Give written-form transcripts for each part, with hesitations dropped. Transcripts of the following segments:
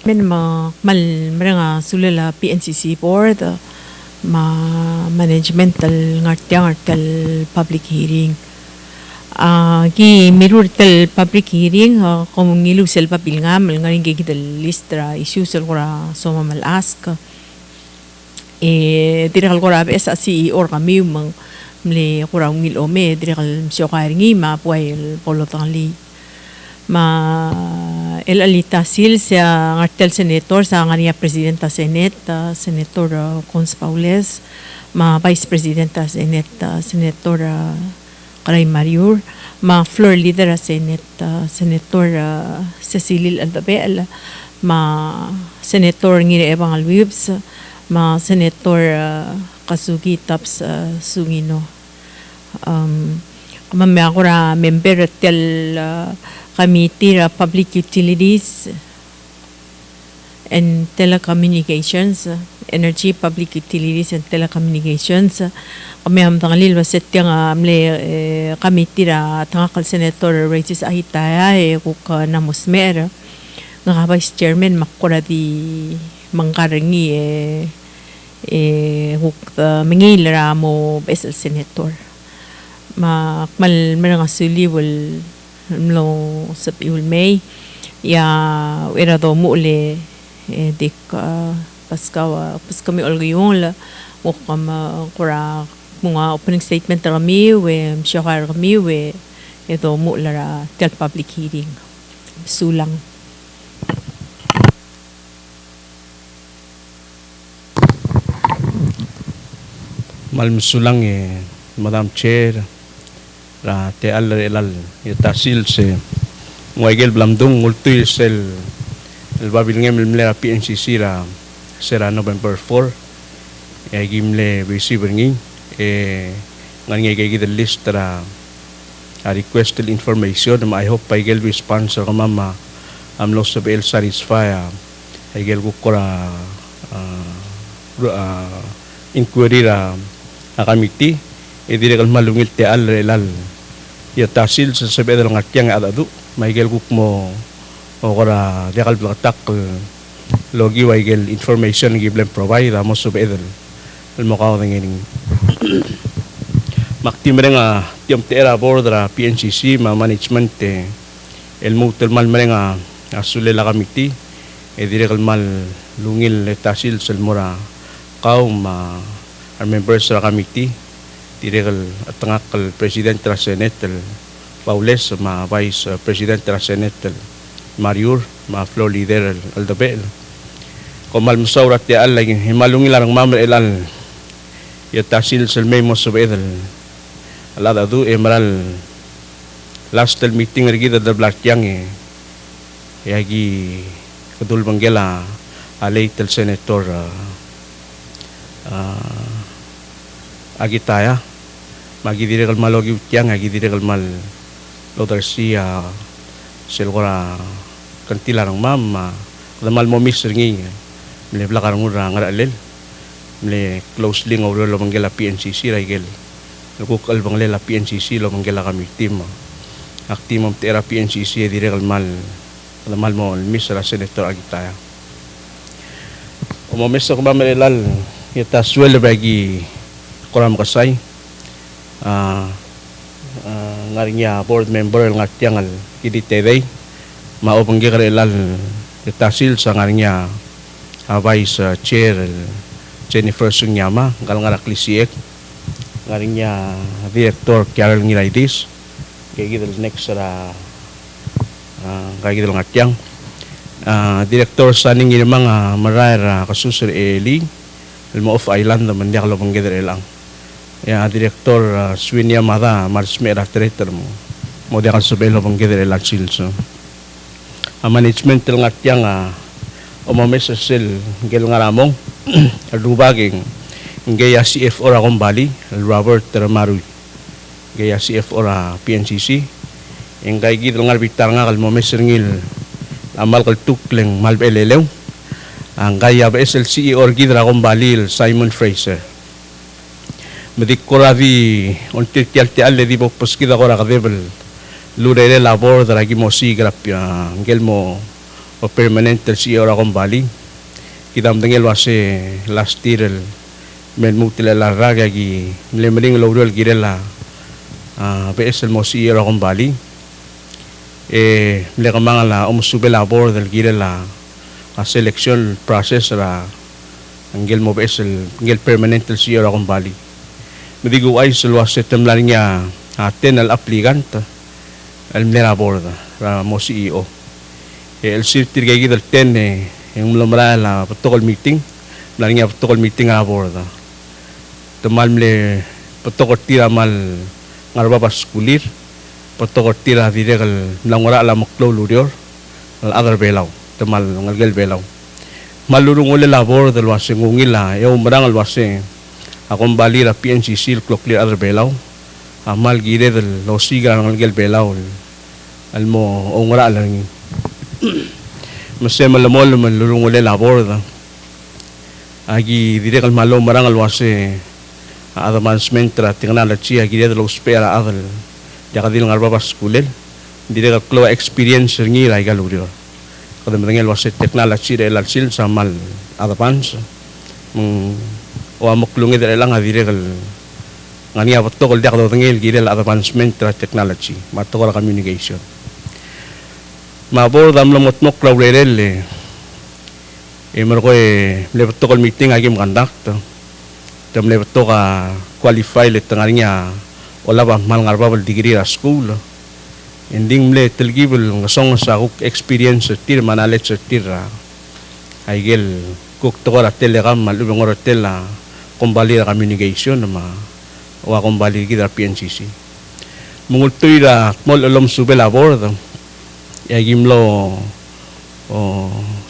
Men mal meranga sulala Pncc board managemental ngartal public hearing. Gi mirurtal public hearing kung ngilu sel papil nga mal ngaring gigidal listra issues kora soma mal ask. Direkal kora bes asi or kami mang mle kora ngil ome direkal siyo kairingi ma puay polotang li. El alita sil sa ngartel senator sa ngania presidenta senate senator Cons Paules vice presidenta senate senator Karay Mariur floor leader senate senator Cecilil Aldabel senator ngire ebang alwibs senator Kasugi Taps Sungino mamaya ko ra member tel Committee Public Utilities and Telecommunications, Energy, Public Utilities and Telecommunications. Kami hamtang lil waset yang amle committee tangakal Senator Raisis Ahitaya kuk namusmer nga Vice Chairman makura di mangkarangi kuk mingil mo besel Senator. Mal merang suliwal mlo sap iul May ya era do mule dik paskami olgayong la mukam kura mga opening statement kami we msyakar kami we ito mula tel public hearing sulang malmsulang Madam Chair ra te alal itasil se muagel blamdung ultuil sel el babil ngem le Pncc ra sera November 4 gimle receiver ngi ngan ngi the list ra requested information I hope paigel sponsor mama am lo sabel satisfy paigel ko kora inquiry ra committee direkal malungil te alal ya tasil sa sabedal ngatiang adadu maigel guk mo kora dekal blatak logi waigel information giblem provide mo sabedal el mokaw ngin maktimrenga tiom tera bordra Pncc management el mutel mal merenga asulela committee direkal mal lungil tasil sel mora kaum members ra committee direkal tangakal president ra senate Paules vice president ra senate Mariur floor leader Aldabel komal musawrat ya al lagi himalungi larang mamel elal ya tasil sel memo subedal alada du emeral last meeting rigida da blakyang yagi kedul banggela alay tel senator agitaya magidirekal malogi utyang agidirekal mal lodarsia selgora kantilarang mama mal mo mister ngi mle blakarang ura ngaralel mle closely ngawlo lo manggela Pncc raigel nukukal banglela Pncc lo manggela kami team aktimum tera Pncc direkal mal mo mister senator agitaya o mo mister ko ba melal kita swel bagi koram kasay ngarinya board member ngatiangal kiditay maupang gikarelal tasil sa ngarinya vice chair Jennifer Sunyama ngarak lisiek ngarinya director Carol Ngiraidis kagidal next ra kagidal ngatiang director sa ning mga maray kasusur eli Elmo of Island naman dia kalau menggeder elang. Ya direktor Swinia Mada Marsmera Treter mo dia kan sebelo menggeder elang silso. Management tel ngatiang omames sel gel ngaramong adubaging gaya CFO ra Kombali Robert Termaru gaya CFO ra Pncc engkay gid ngal bitar nga kal momes ngil amal kal tukleng malbelelew ang kaya ba SLCE or gidra Kombali Simon Fraser medik koravi onti tialti alle di boppos kita kora kadebel lurele labor dragi mo sigrap ya ngel mo o permanent CEO akong bali. Kitam dengel wase last year men mutila la raga gi lemring lowrol girela BSL mo CEO akong bali. Mereka mangala sube labor del girela a selection process ra anggel mo BSL anggel permanent CEO akong bali. Medigo ay sulwase temlar niya aten al aplikant al labor ra mo CEO. El sirtir gagi del ten yung lumra la protocol meeting lari nga protocol meeting a borda temal mle protocol tira mal ngarba pas kulir protocol tira direkal langora la maklo lurior al other belaw temal ngalgel belaw malurung ule labor del wase ngungila yung marang al wase akong bali ra Pncc clock clear other belaw amal gire del losiga ngalgel belaw al mo ongora lang masih malamol malurung ule labor da agi direkal malo marang alwase advancement tra tingala chi agi de los spera adal jakadil ngarba pas kulel direkal klo experience ngi rai galurio kada merengel wase technology de lalsil samal advance o amoklungi de lang direkal ngani apotokol dak do ngel girel advancement tra technology matokol communication mabor dam lamot nok laurel merko lebeto meeting agi conduct tam lebeto ka qualify le tangarinya wala ba mal ngarba bal degree ra school ending mle telgibel ngasong sa kuk experience tir manalet tir aigel kuk tokora telegram malu ngoro tela kombali communication ma wa kombali gida Pncc mungultoy ra mol olom subel abord yagimlo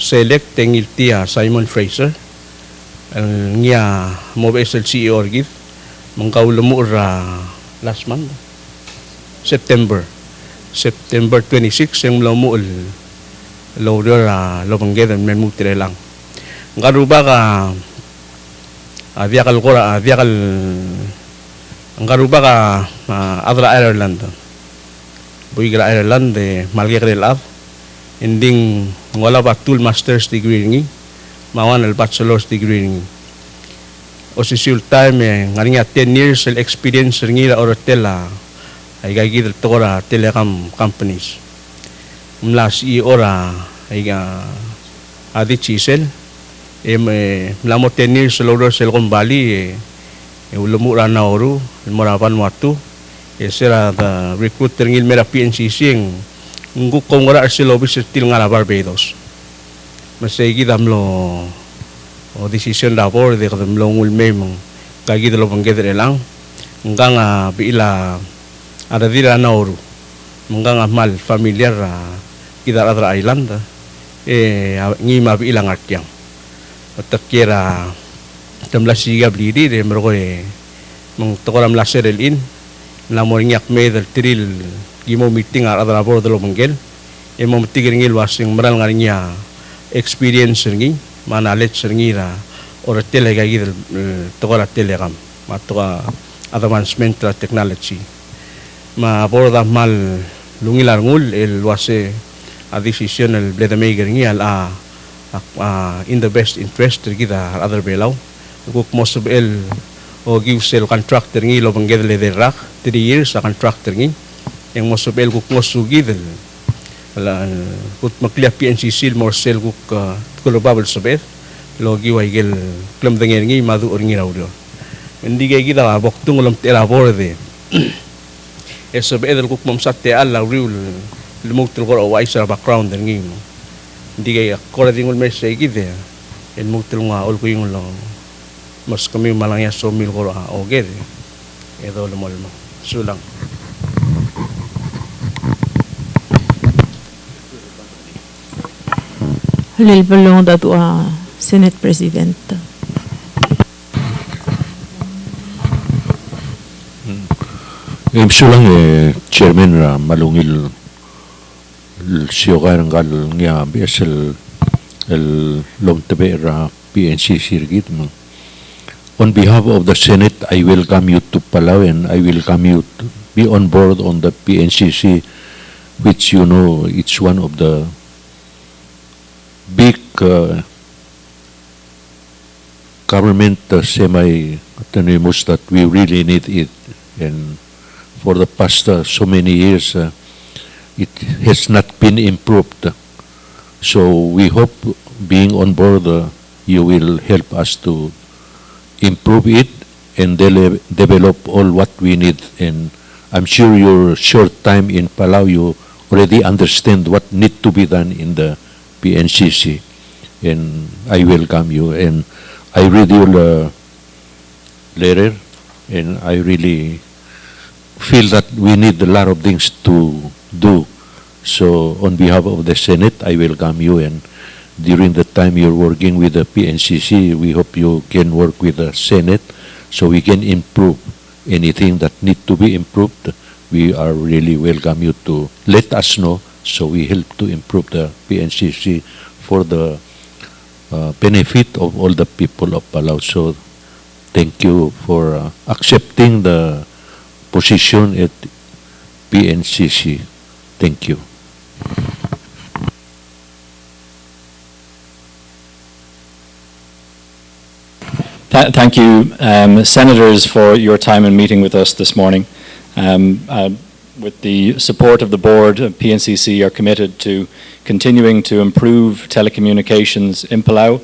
select tengil tia Simon Fraser ngia mo BSL CEO orgif mangkaulo mo ra last month September 26 yung mo lowder lobanggedan men mutire lang ngaruba ka aviakal kora aviakal ngaruba ka adra Ireland buigra Ireland malgre lab ending wala ba tool master's degree ngi mawan al bachelor's degree ngi o sisul time ngarinya 10 years experience ngi la ortela ay gagi del tora telecom companies mla CEO ra ay ga adi chisel mlamo 10 years loro sel kombali ulumura na oru morapan watu sera the recruiter ngil mera Pncc nguk kongora silo bis til ngala Barbados masegi damlo o decision labor de kadamlo ngul mem kagi dalo pangedre lang nganga biila ada dira na oru nganga mal familiar kita adra island ngi ma biila ngartiang otakira tamla siga blidi de mergoy mong tokoram laserelin namor nyak medal tril gimo meeting adra bor dalo manggel emo tigir ngil wasing maral ngarinya experience ngi manalet ngira or tele gagi tokora telegram matoka advancement tra technology ma borda mal lungilar ngul el wase a decision el bleda maker ngi al in the best interest kita other belaw kuk mosub el o give sel contractor ngi lo banggedle de rak 3 years sa contractor ngi yang mosubel kuk mosugidel ala kut maklia Pncc more sel kuk kulobabel sobet lo giwa igel klam dengen ngi madu or ngi rawdo hindi gay kita boktung ulam tela borde sobel kuk mamsate ala riul lumuktul ko away sa background ngi hindi gay according ul message gide el muktul nga ol ko yung lo mas kami malangya so mil ko oge edo lumol mo sulang halil balong datu Senate President sulang chairman ra malungil siyo kaya ngal nga BSL el lomtebe ra Pncc rigit mo. On behalf of the Senate, I welcome you to Palau and I welcome you to be on board on the Pncc, which you know it's one of the big government semi-autonomous that we really need it. And for the past so many years, it has not been improved. So we hope being on board, you will help us to improve it and develop all what we need. And I'm sure your short time in Palau, you already understand what need to be done in the PNCC. And I welcome you. And I read your letter, and I really feel that we need a lot of things to do. So on behalf of the Senate, I welcome you, and during the time you're working with the PNCC, we hope you can work with the Senate so we can improve anything that need to be improved. We are really welcome you to let us know so we help to improve the PNCC for the benefit of all the people of Palau. So thank you for accepting the position at PNCC. Thank you. Thank you, Senators, for your time and meeting with us this morning. With the support of the board, PNCC are committed to continuing to improve telecommunications in Palau,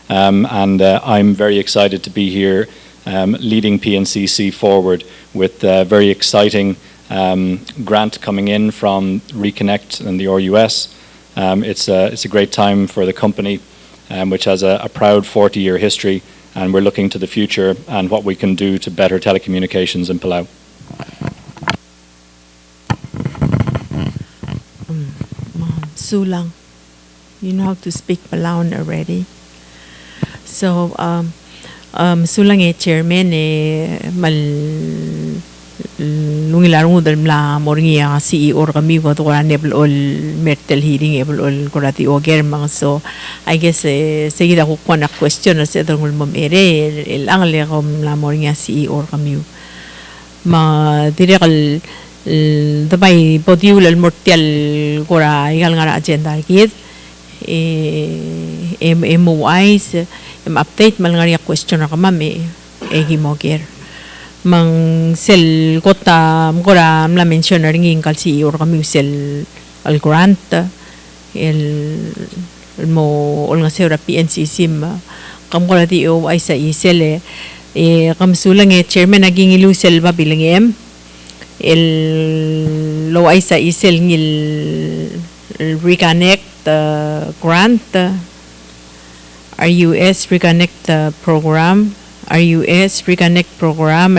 and I'm very excited to be here leading PNCC forward with a very exciting grant coming in from Reconnect and the RUS. It's a great time for the company, which has a proud 40-year history, and we're looking to the future and what we can do to better telecommunications in Palau. Sulang, you know how to speak Palauan already. So, Sulang chairman lungilarong udal mla moringia CEO kami ko to enable all metal hearing able all kurati oger mga. So I guess sige ako kuha na question na sa itong ulmom ere ang le ko mla moringia CEO kami ma direkal dabay podiul mortial kura igal nga agenda kit MOIs update mal nga question na kamami gimoger mang sel kota mkora mla mention na ringin kal CEO kami sel al grant el mo ol nga sera PNCC ma kam kora di o ay sa isel kam sulang chairman naging ilu sel ba bilangem el lo ay sa isel ngil reconnect grant RUS reconnect program RUS Reconnect program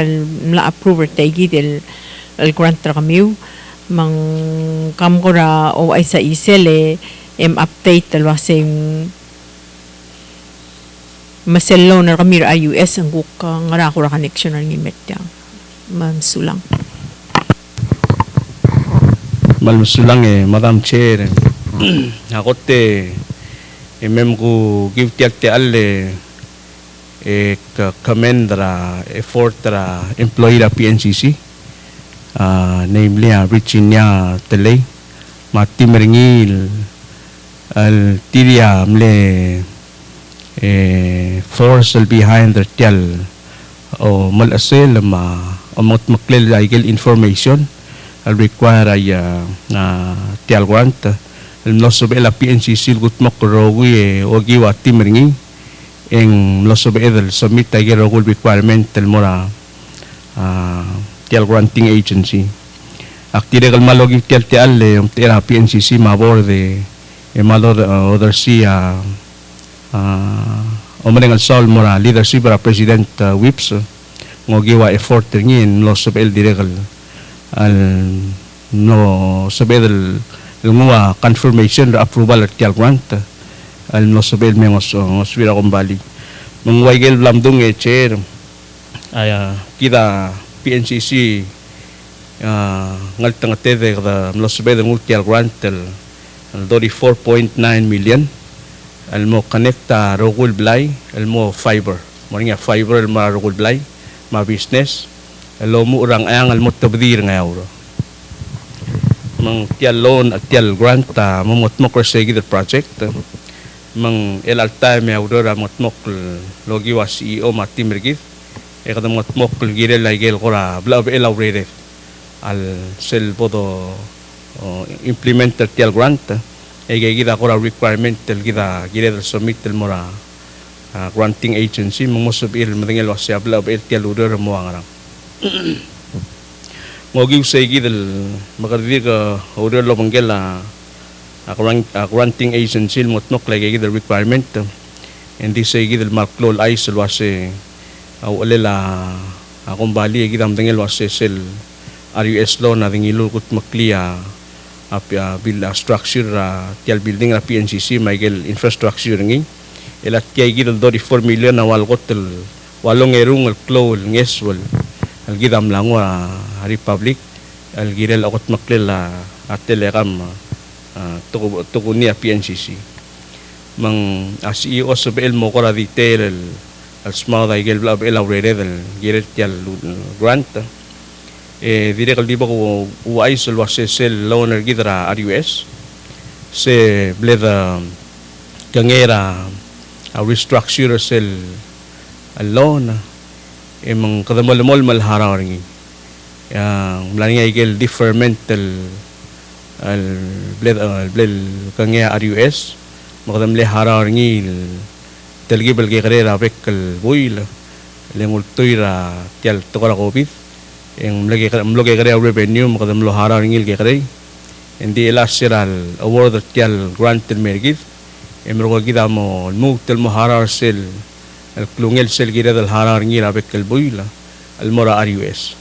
la approver taigi del grant kami mang kamkora o ay sa isele update talwa sing masello na kami RUS ang ngara ko connection na ng metya man sulang malmusulang Madam Chair akote mem ko give tiak te alle commendra effort employee da PNCC namely Virginia Telay Matimeringil al tiria mle force behind the tel o malasel amot maklel legal information al require na tel grant al nosobe la PNCC gut makrowi o giwa timeringil en los obedel submit a role requirement del mora tel granting agency actire gal malogi tel tel tera PNCC mabor de malo other see omengal sol mora leadership para president whips ngogiwa effort ngin los obel diregal al no subedel lumua confirmation approval tel grant al nosabel mengos oswira kumbali mengwaigel lamdung chair aya kita PNCC ngal tangate de nosabel multial grant al 34.9 million al mo connecta rogul blay al mo fiber moringa fiber al ma rogul blay ma business al mo urang ayang al mo tabdir ngayaw mang tial loan at tial grant mamot mo corsegi the project mang el alta me aurora matmok logi wa CEO matim regis e kada matmok gire la gel gora blab el aurere al sel bodo implementer tial grant e gida gora requirement tel gida gire del submit el mora granting agency mangosub il madengel wa sia blab el tial aurere mo angarang ngogi usay gidel makardir ka aurere lo bangel granting agency motnok lagi the requirement and this say gidel marklol ice wase awalela akong bali gidam dengel wase sel RUS law na dingilo kut maklia apya bil structure tial building ra PNCC Michael infrastructure ngi elat kay gidel 34 million na walgotel walong erung al klol ngeswal al gidam langwa republic al gidel akot maklela atelekam tuko niya PNCC mang CEO sabel mo kora detail al small daigel blab el aurere del giret tial grant dire kal diba ko uai sol wase sel loaner gidra RUS se bleda kangera restructure sel loan mang kadamol mal harawing yang mlani igel defermental al bled kangya RUS makadam le harawing telgi belge karera bekal buil lengul tuira tial tokora covid yang mloge kare revenue makadam lo harawing ge kare endi elasiral award tial grant mergid emro gida mo muktel mo harar sel el klungel sel gira del harawing ra bekal buil al mora RUS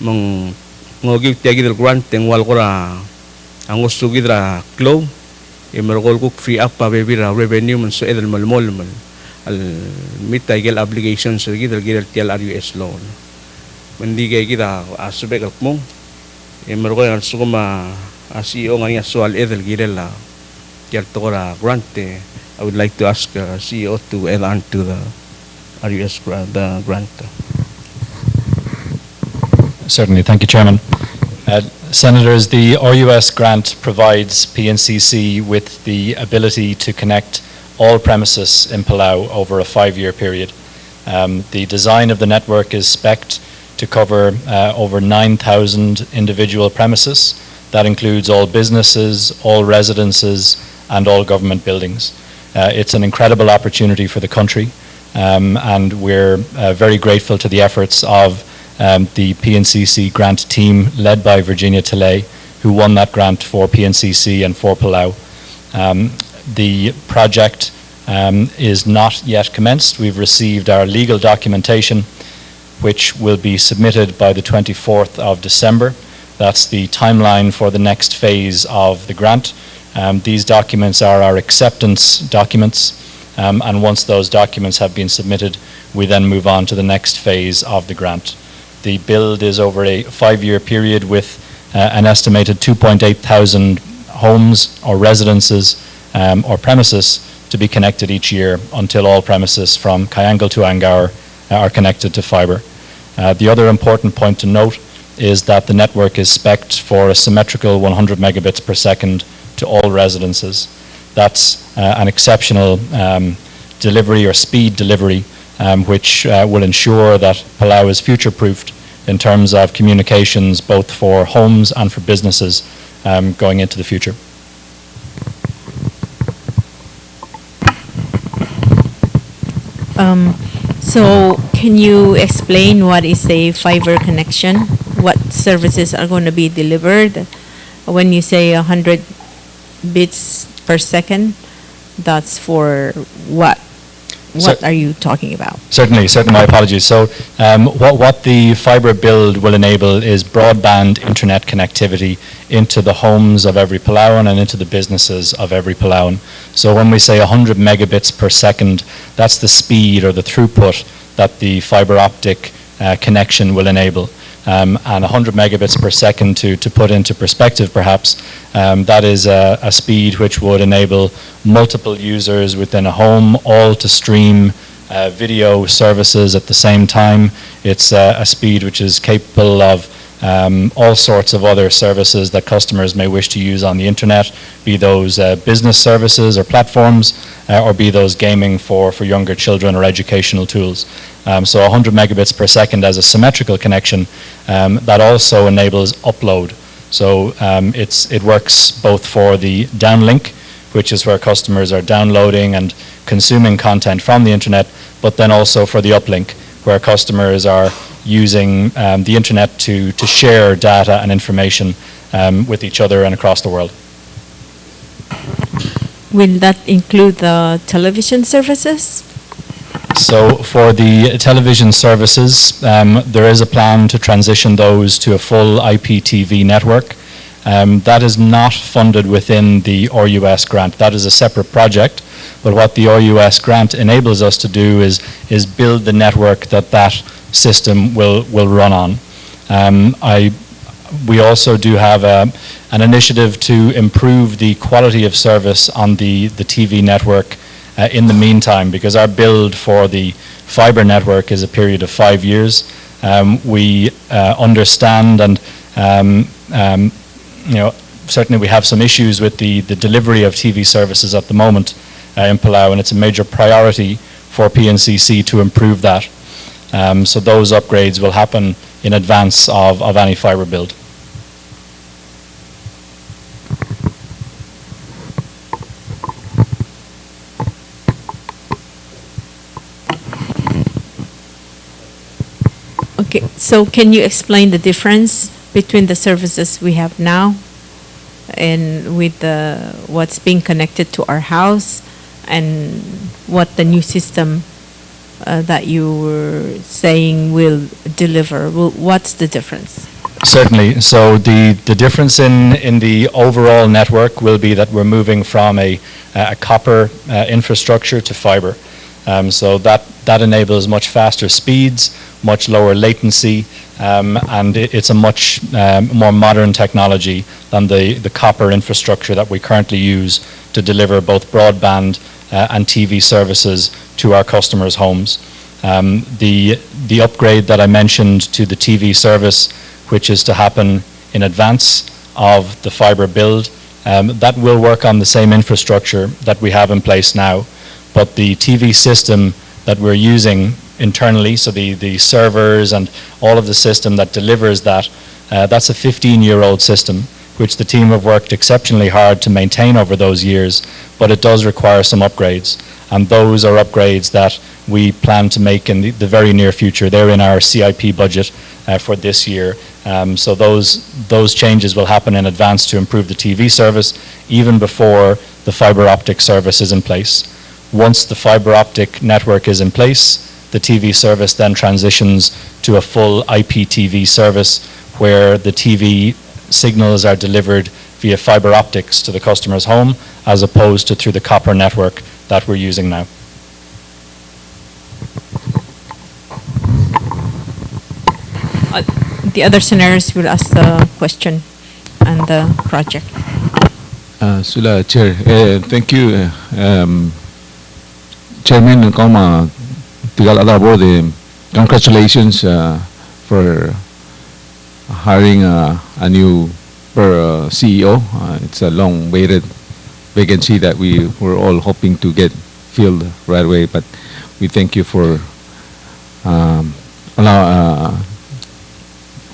mang ngogi tiagi del grant teng wal kora angos sugidra klow emergol kuk free up pa bebira revenue man so edel malmol man al mitagel obligations gidel gidel tial RUS loan mendigay kita asbek alkmong emergol al sugma CEO ngani aswal edel gidel la tial tokora grant I would like to ask CEO to add on to the RUS grant. Certainly, thank you, Chairman. Senators, the RUS grant provides PNCC with the ability to connect all premises in Palau over a 5-year period. The design of the network is spec'd to cover over 9,000 individual premises. That includes all businesses, all residences, and all government buildings. It's an incredible opportunity for the country, and we're very grateful to the efforts of the PNCC grant team led by Virginia Tilley, who won that grant for PNCC and for Palau. The project is not yet commenced. We've received our legal documentation, which will be submitted by the 24th of December. That's the timeline for the next phase of the grant. These documents are our acceptance documents, and once those documents have been submitted, we then move on to the next phase of the grant. The build is over a 5-year period with an estimated 2,800 homes or residences or premises to be connected each year until all premises from Kyangal to Angaur are connected to fibre. The other important point to note is that the network is spec'd for a symmetrical 100 megabits per second to all residences. That's an exceptional delivery or speed delivery which will ensure that Palau is future-proofed in terms of communications both for homes and for businesses going into the future. So can you explain what is a fiber connection? What services are going to be delivered? When you say 100 bits per second, that's for what? What are you talking about? Certainly, my apologies. So what the fibre build will enable is broadband internet connectivity into the homes of every Palauan and into the businesses of every Palauan. So when we say 100 megabits per second, that's the speed or the throughput that the fibre optic connection will enable. And 100 megabits per second, to put into perspective perhaps, that is a speed which would enable multiple users within a home all to stream video services at the same time. It's a speed which is capable of all sorts of other services that customers may wish to use on the internet, be those business services or platforms, or be those gaming for younger children or educational tools. So 100 megabits per second as a symmetrical connection that also enables upload. So it works both for the downlink, which is where customers are downloading and consuming content from the internet, but then also for the uplink, where customers are using the internet to share data and information with each other and across the world. Will that include the television services? So for the television services, there is a plan to transition those to a full IPTV network. That is not funded within the RUS grant. That is a separate project. But what the RUS grant enables us to do is build the network that system will run on. We also do have an initiative to improve the quality of service on the TV network in the meantime, because our build for the fiber network is a period of 5 years. We understand and certainly we have some issues with the delivery of TV services at the moment in Palau, and it's a major priority for Pncc to improve that. So those upgrades will happen in advance of any fiber build. Okay, so can you explain the difference between the services we have now and with what's being connected to our house and what the new system that you were saying will deliver? What's the difference? Certainly. So the difference in the overall network will be that we're moving from a copper infrastructure to fiber. So that enables much faster speeds, much lower latency, and it's a much more modern technology than the copper infrastructure that we currently use to deliver both broadband and TV services to our customers' homes. The upgrade that I mentioned to the TV service, which is to happen in advance of the fiber build, that will work on the same infrastructure that we have in place now. But the TV system that we're using internally, so the servers and all of the system that delivers that, that's a 15-year-old system, which the team have worked exceptionally hard to maintain over those years, but it does require some upgrades. And those are upgrades that we plan to make in the very near future. They're in our CIP budget for this year. So those changes will happen in advance to improve the TV service, even before the fiber optic service is in place. Once the fiber optic network is in place, the TV service then transitions to a full IPTV service where the TV signals are delivered via fiber optics to the customer's home, as opposed to through the copper network that we're using now. The other senators will ask the question on the project. Sula, Chair, thank you. Chairman Koma Tigal Adabo, congratulations for hiring a new CEO. It's a long-waited vacancy that we were all hoping to get filled right away, but we thank you for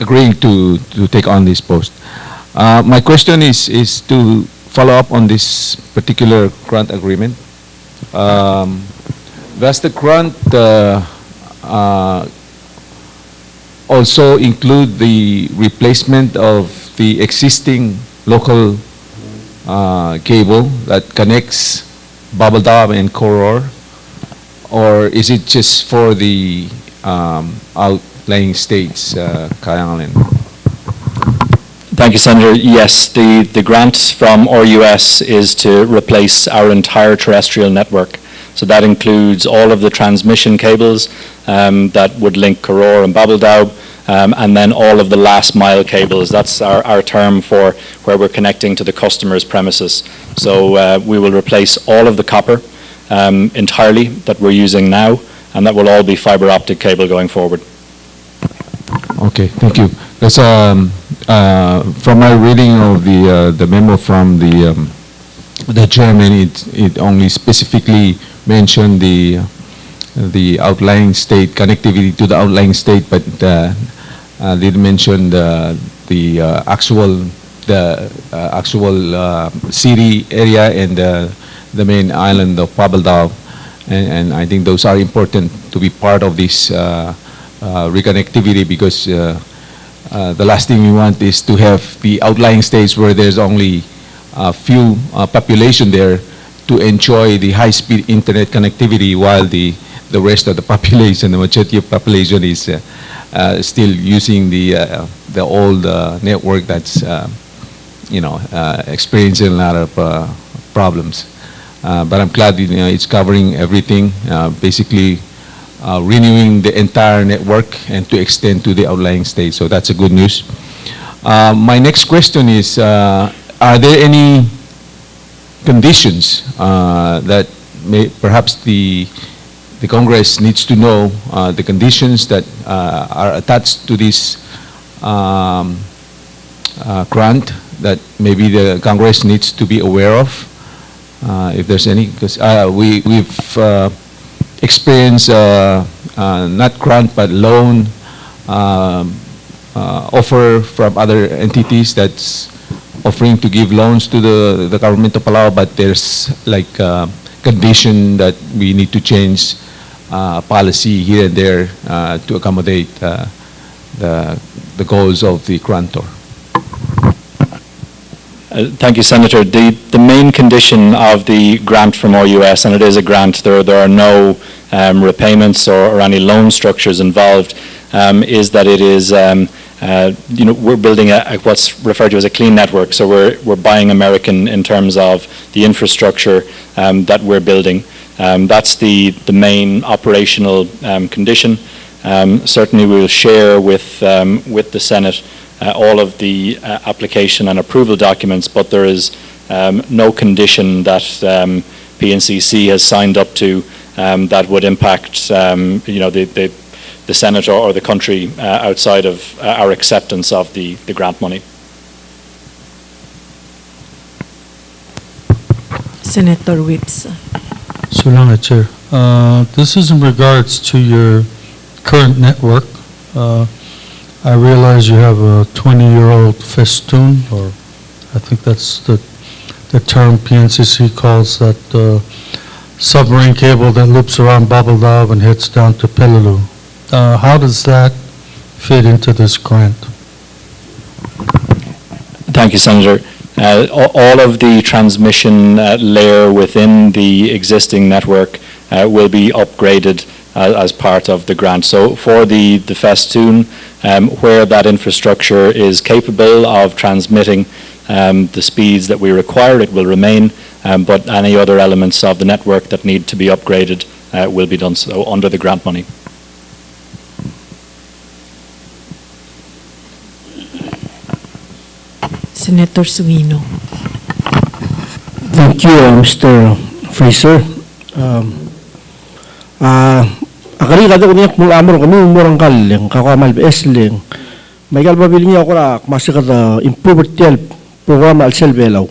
agreeing to take on this post. My question is to follow up on this particular grant agreement. Does the grant also include the replacement of the existing local cable that connects Babaldab and Koror, or is it just for the outlying states, Kayangan? Thank you, Senator. Yes, the grant from RUS is to replace our entire terrestrial network. So that includes all of the transmission cables that would link Koror and Babaldab, and then all of the last mile cables. That's our term for where we're connecting to the customer's premises. So we will replace all of the copper entirely that we're using now, and that will all be fiber optic cable going forward. Okay, thank you. Because from my reading of the memo from the chairman, it only specifically mentioned the outlying state, connectivity to the outlying state, but didn't mention the actual city area and the main island of Pabaldaw, and I think those are important to be part of this reconnectivity, because the last thing we want is to have the outlying states where there's only a few population there to enjoy the high-speed internet connectivity, while the rest of the population, the majority of population, is still using the old network that's experiencing a lot of problems. But I'm glad it's covering everything, basically renewing the entire network and to extend to the outlying states. So that's a good news. My next question is, are there any conditions that perhaps the Congress needs to know, the conditions that are attached to this grant that maybe the Congress needs to be aware of, if there's any? Because we've experienced not grant but loan offer from other entities that's offering to give loans to the government of Palau, but there's like condition that we need to change policy here and there to accommodate the goals of the grantor. Thank you, Senator. The main condition of the grant from OUS, and it is a grant, there are no repayments or any loan structures involved, is that it is, we're building what's referred to as a clean network. So we're buying American in terms of the infrastructure that we're building. That's the main operational condition. Certainly we'll share with the Senate all of the application and approval documents, but there is no condition that Pncc has signed up to that would impact the Senate or the country outside of our acceptance of the grant money. Senator Whips. Salamat, Chair. This is in regards to your current network. I realize you have a 20-year-old festoon, or I think that's the term Pncc calls that submarine cable that loops around Babaldaw and heads down to Peleliu. How does that fit into this grant? Thank you, Senator. All of the transmission layer within the existing network will be upgraded as part of the grant. So for the festoon, where that infrastructure is capable of transmitting the speeds that we require, it will remain, but any other elements of the network that need to be upgraded will be done so under the grant money. Senator Suino. Thank you, Mr. Fraser. Akali kada ko niyak mula amor kami umurang kaleng kakamal besling. May kalbabili niya ako na masih kada improve tel program al sel belaw.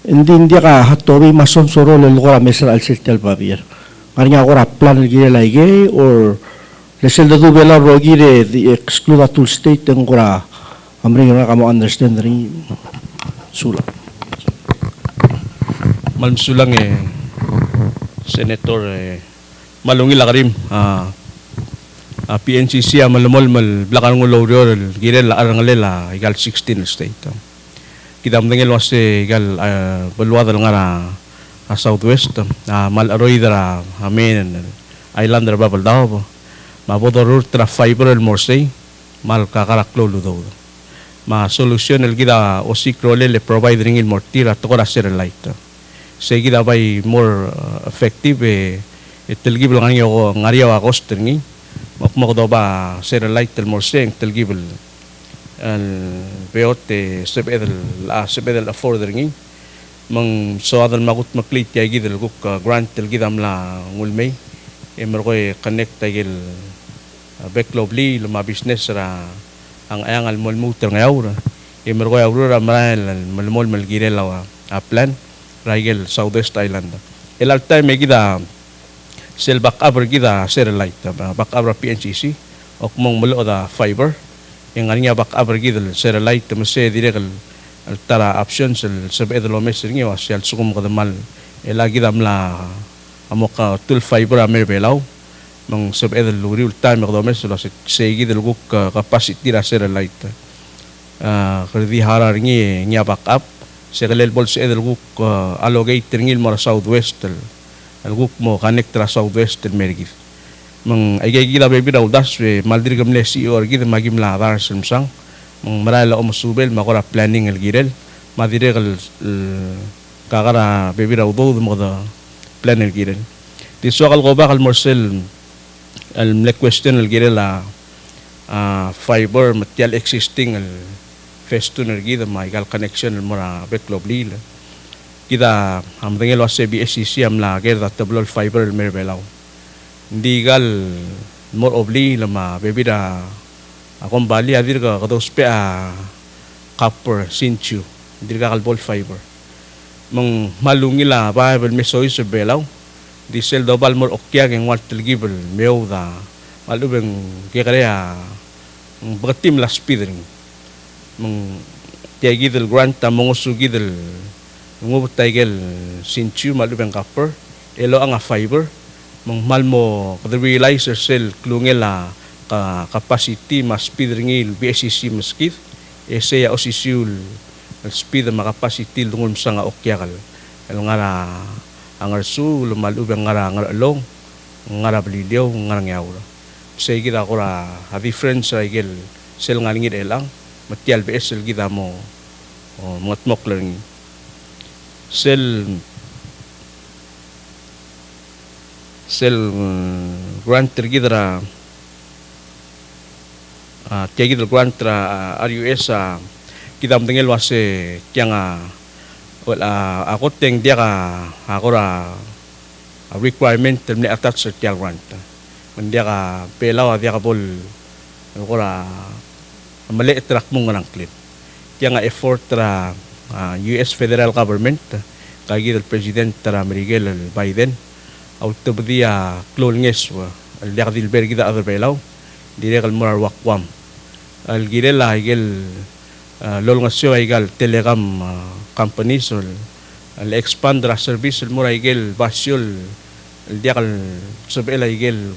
Hindi ka hatobi mason soro lelo ko na mesra al sel tel babir. Kani ako na plan gire lagi or lesel dadu belaw rogire the exclude atul state ng ko na amring na kamo understand ring sula. Malmsulang Senator malungil akarim PNCC malumol mal belakang ngulor girel arangalela igal 16 state kidam dengel wase igal beluada ngara southwest mal aroy dara amen islander Babaldaw mabodor tra fiber el morsei mal kakaraklo ludo ma solution el gida osikro le provide ring il mortira tokora ser light seguida by more effective telgibel ngariya wa coster ngi makmo do ba ser light el morseng telgibel el beote sebedel afforder ngi mang so adal magut maklit ya gidel guk grant telgidam la ngulmei emer ko connect tagil backlog li luma business ra ang ayang al mulmuter ngayaw imero ko aurora maral malmol malgire lawa a plan Rigel Southwest Island el alta me gida sel back up gida satellite back up PNCC ok mong mulo da fiber yang aniya back up gida satellite mase direk al tara options el sabe de lo mes ngi was el sukum ko mal el gida mla amoka tul fiber amer belaw mang sabe de luri ulta me ko mes lo se gida guk capacity ra satellite kerdi harar ngi nya backup segelel bol se edel guk allocate ngil mara southwest el guk mo connect ra southwest el mergif mang ay gila bebi daw das we maldir gamle si or gid magim la dar samsang mang marala o musubel makora planning el girel madire el kagara bebi daw do mo da plan el girel di so kal go ba kal morsel el question el girel fiber material existing el festuner gida maigal connection mora backlog lila kita am dengel wase BSCC am la gerda tablol fiber mer belaw digal mor obli lama bebida akong bali adir ka kados pe copper sinchu dirga kal bol fiber mang malungila bible mesoy se belaw diesel dobal mor okya ng waltel gibel meuda malubeng kekarea batim la speeding mong tiagidel grant mong usugidel ngubot taigel sinchu malubeng copper elo ang fiber mong malmo kada realizer cell klungela capacity mas speed ringil BSCC maskit eseya osisiul speed ma capacity lungol sa nga okyakal el ngara ang arsu lumalubeng ngara long ngara blidyo ngara ngyaura say kita ko ra a difference igel cell nga ngid elang matial BSL kita mo matmok lang sel grant tergidra tiagidra grant RUS kita mtengel wase tianga ako teng dia ka ako ra requirement termne attach sa tial grant mendia ka pelaw dia ka bol ako ra mali track mo nga ng clip. Kaya nga effort ra US federal government kagi del president ra Miguel Biden autobdia klolnges wa al dil bergida other belaw dire kal morar wakwam al girela igel lol ngasyo igal telegram companies al expand ra service mura igel basyol al diakal sabela igel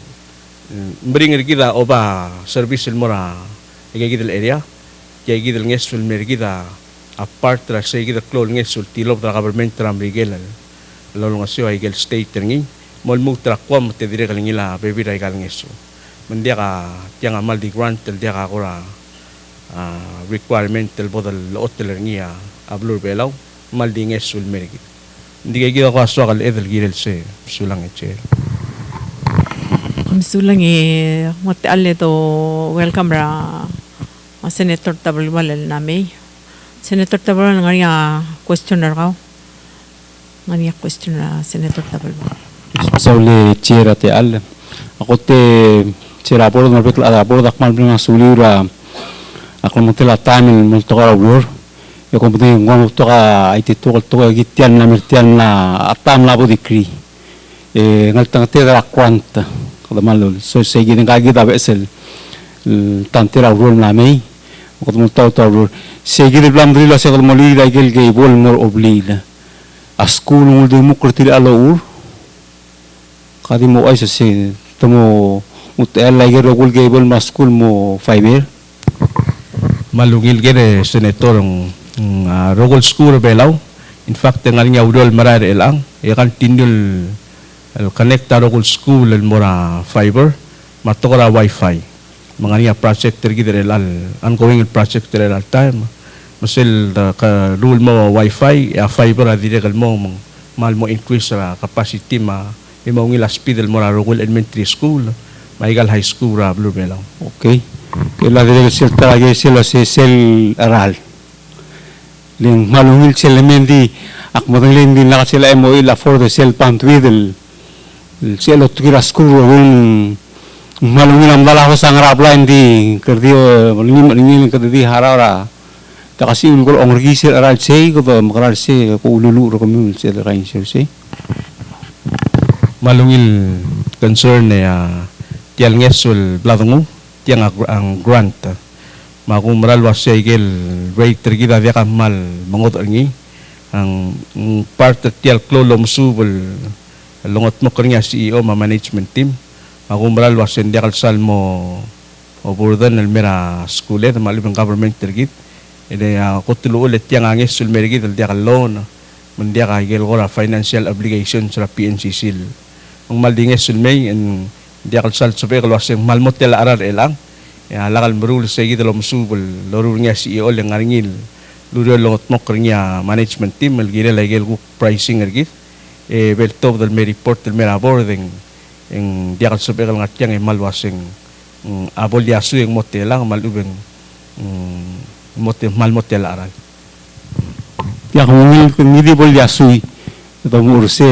bring gida oba service mura igigidel area igigidel ngesul mergida apart ra sa igidel klol ngesul tilob ra government ra Miguel lolo ngasyo igel state ringi molmu tra kwam te dire kalingila bebi ra igal ngesu mendia ka tiang amal di grant tel dia ka kora requirement tel bodal hotel ringi ablur belaw mal di ngesul mergid hindi igida ko aswa kal edel girel se sulang eche Sulang mati alle to welcome ra Senator Tabalwal nami. Senator Tabalwal ngariya questioner ka. Ngariya questioner Senator Tabalwal. Sauli chira te al. Ako te chira por na betla da por da kmal bringa sulira. Ako mo tela tamil mo to ka wor. Yo ko budi ngom to ka iti to gitian na mirtian na atam la bo dikri. Ngal tang te da kwanta. Kada malol so segi ng kagi da besel tantira rol na may ko mo taw rol segi de blam drila se ko mo li da gel ge bol mor oblila a school mo de mo kurtil alo kadi mo ay se tomo utel la ge rogul ge bol ma school mo fiber malungil gere senator rogol school belaw in fact ngal nya udol marar elang kan tindul el connecta rogol school el mora fiber matokora wifi mangania project tergidere al ongoing project terel al time masel ka rule mo wifi ya fiber adire kal mo mal mo increase ra capacity ma imo ngila speed el mora rogol elementary school maigal high school ra blue belaw okay kila dire sel tarage sel aral ling malungil sel mendi ak modalin din la sel mo ila for the sel pant with el cielo tugira skuru un malungin ang dala ko sa ngarapla hindi kerdio malungin kerdi harara ta kasi ulgol ong register aral sei ko ba makaral sei ko ululu ro kami sei ra kain sei malungil concern na tial ngesul bladungu tiang ang grant makumral wasya igel rate tergida dia kamal mangot ngi ang part tial klolom subul longot mo kanya CEO ma management team makumral wasya dia kalsal mo oburdan el mera skule malibang government tergit ide kutulu ulit tiang angis sul merigit dia kal loan mendia ka igel ora financial obligation sa PNCC ang maldinges sul may en dia kalsal sobe kalwasya malmot tel arar elang ya lakal merul segi dalam subul lorurnya CEO yang ngaringil luro longot moknya management team elgire lagel ku pricing ergit beltov del me report del mera boarding en dia kal sobe kal ngatiang malwasing abol dia su yang motelang maluben mal motel aral ya ngil ngidi bol ya sui to murse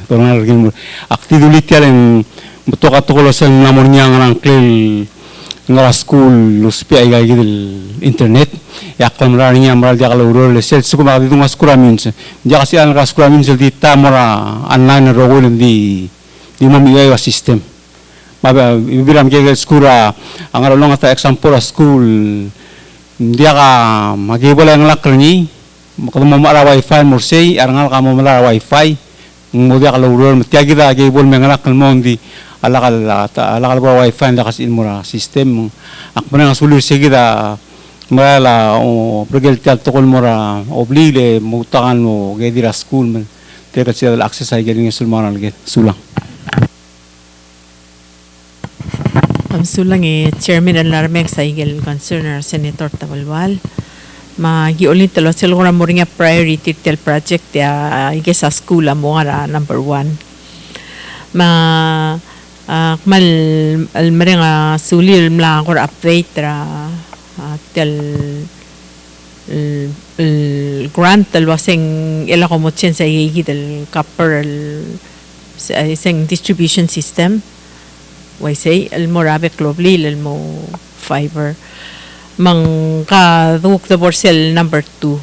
to ngargil aktidulit yang betok atokolo sen namornya ngarang klil ngara school luspi ay gay gidil internet yakam rarnya maral dia kalau urol sel suku magdi tunga skura minse dia kasi an ras skura minse di tamora online rogol di mami wa system maba ibiram ke skura angara longa ta example school dia ka magibola ang lakrni makado mamara wifi morsei arangal ka mamara wifi mo dia kalau urol tiagida gibol mengalak mondi alakal ba wifi lakas ilmura system akmana nga sulur segida mala o pregel tal tokol mura oblile mutakan mo gedira school man teka siya access ay galing sulmanan get sulang Ang sulang chairman ang larmeng sa igel concern Senator Tabalwal magiulin talo sila kung mo rin priority tel project ya ige sa school mo nga number 1 mal almarenga sulir mla kor update ra tel grant tel waseng ila ko mo chen sa igi del copper isang distribution system why say el morabe globally el mo fiber mang ka duk the cell number 2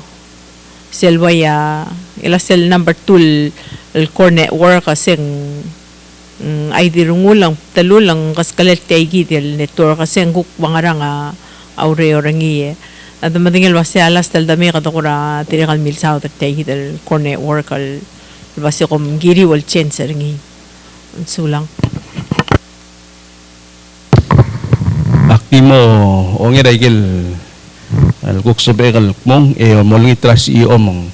cell waya ila cell number 2 el core network asing ay dirungulang talulang kaskalet taigi del network kasi ang gukbangarang aure orangi at madingil wasi alas tal dami katakura tirikal mil south at taigi del core network al wasi kom giri wal chen sa ringi sulang akti mo onge daigil al guksobe kal mong molngi tras CEO mong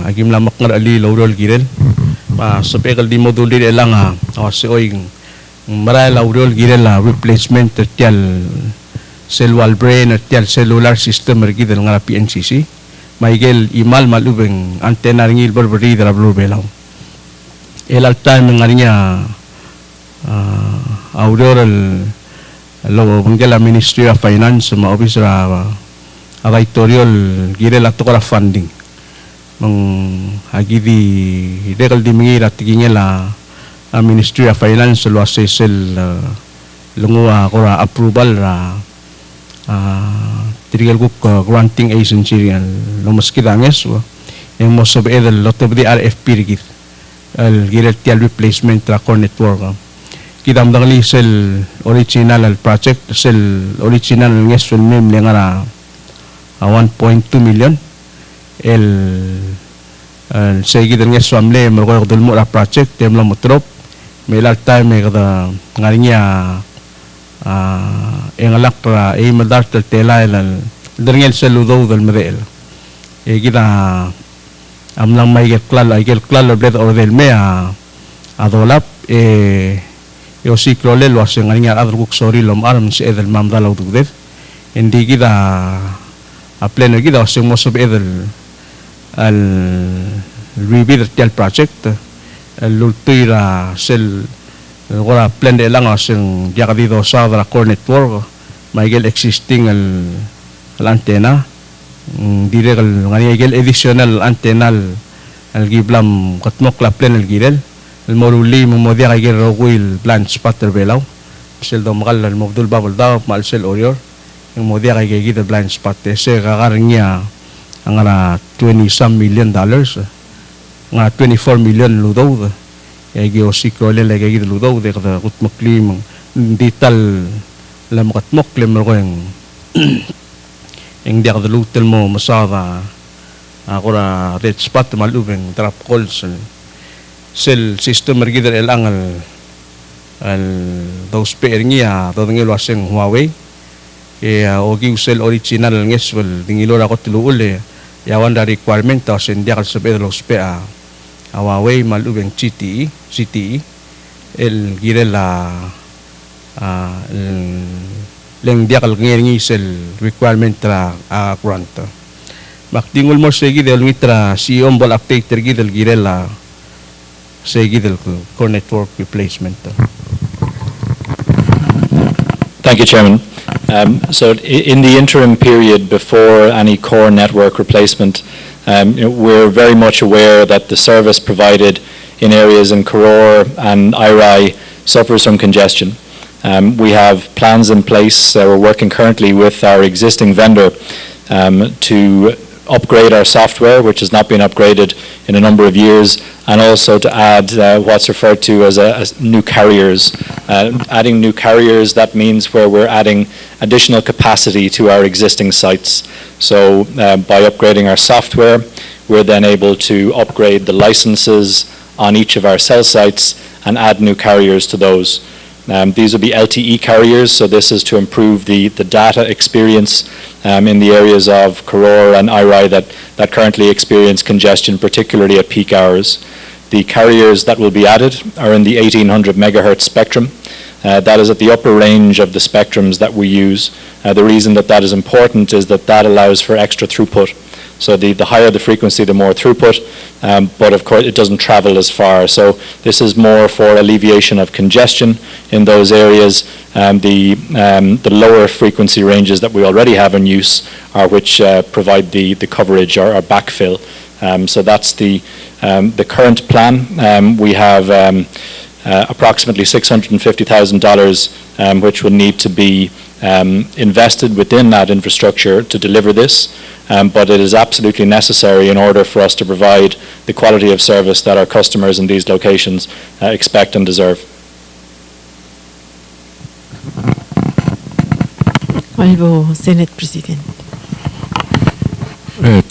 agim lamak ngar ali lorol girel sapekal di modul di lang kasi oy maray laurol girel replacement tial cellular brain tial cellular system ergidel nga PNCC maigel imal malubeng antena ngil berberi dara blue belaw elal time ngarinya auroral lo bangela Ministry of Finance ma office ra auditorial girel ato kala funding mang agi di dekal di mengira tigingel Ministry of Finance lo asesel lungo akora approval ra tirgal guk granting agency lo maskidanges yung mo sobe el lot of the RFP rigit el giret tial replacement ra core network kidam dangali sel original al project sel original nges sul mem ngara 1.2 million el segi dengan suamle mereka dulu mula project dia mula mutrop melal time kada ngarinya engalak para madar tela el dengan seludo del medel kita amlang mai gel klal bled ordel me adolap yo siklo le lo asen ngarinya adru sorry lom arm se edel mamdala udugde indi kita pleno kita asen mosob edel al review del project lultira sel ora plan de lang asing jakadido sa the core network maigel existing al antena dire ngani igel additional antena al giblam katmok la plan al girel el moruli mo dia igel rogwil plan spatter belaw sel do makal al mobdul babul daw mal sel orior yung mo dia kay gigit blind spot se kakarnya angara $20 some million nga 24 million ludaw ay gi osiko le kay gigit ludaw de kada kut maklim dital lam kat moklem ko yung dia kada lutel mo masada akora red spot malubeng trap calls sel system mergider el angal al dos pernya to ngelo aseng Huawei ogi usel original ngeswel dingilo ra ko tuluule yawan da requirement ta sen dia kal sabe los pe Huawei malubeng CTE el girela leng dia kal ngi sel requirement tra grant maktingul mo segi del mitra si ombol update tergi del girela segi del core network replacement. Thank you, Chairman. So in the interim period before any core network replacement, we're very much aware that the service provided in areas in Karor and Irai suffers from congestion. We have plans in place. We're working currently with our existing vendor to upgrade our software, which has not been upgraded in a number of years, and also to add what's referred to as new carriers. Adding new carriers, that means where we're adding additional capacity to our existing sites. So by upgrading our software, we're then able to upgrade the licenses on each of our cell sites and add new carriers to those. These will be LTE carriers, so this is to improve the data experience in the areas of Karor and Irai that currently experience congestion, particularly at peak hours. The carriers that will be added are in the 1800 megahertz spectrum. That is at the upper range of the spectrums that we use. The reason that is important is that allows for extra throughput. So the higher the frequency, the more throughput, but of course it doesn't travel as far. So this is more for alleviation of congestion in those areas. The lower frequency ranges that we already have in use are which provide the coverage or backfill. So that's the current plan. We have approximately $650,000 which will need to be invested within that infrastructure to deliver this, but it is absolutely necessary in order for us to provide the quality of service that our customers in these locations expect and deserve. Honorable Senate President.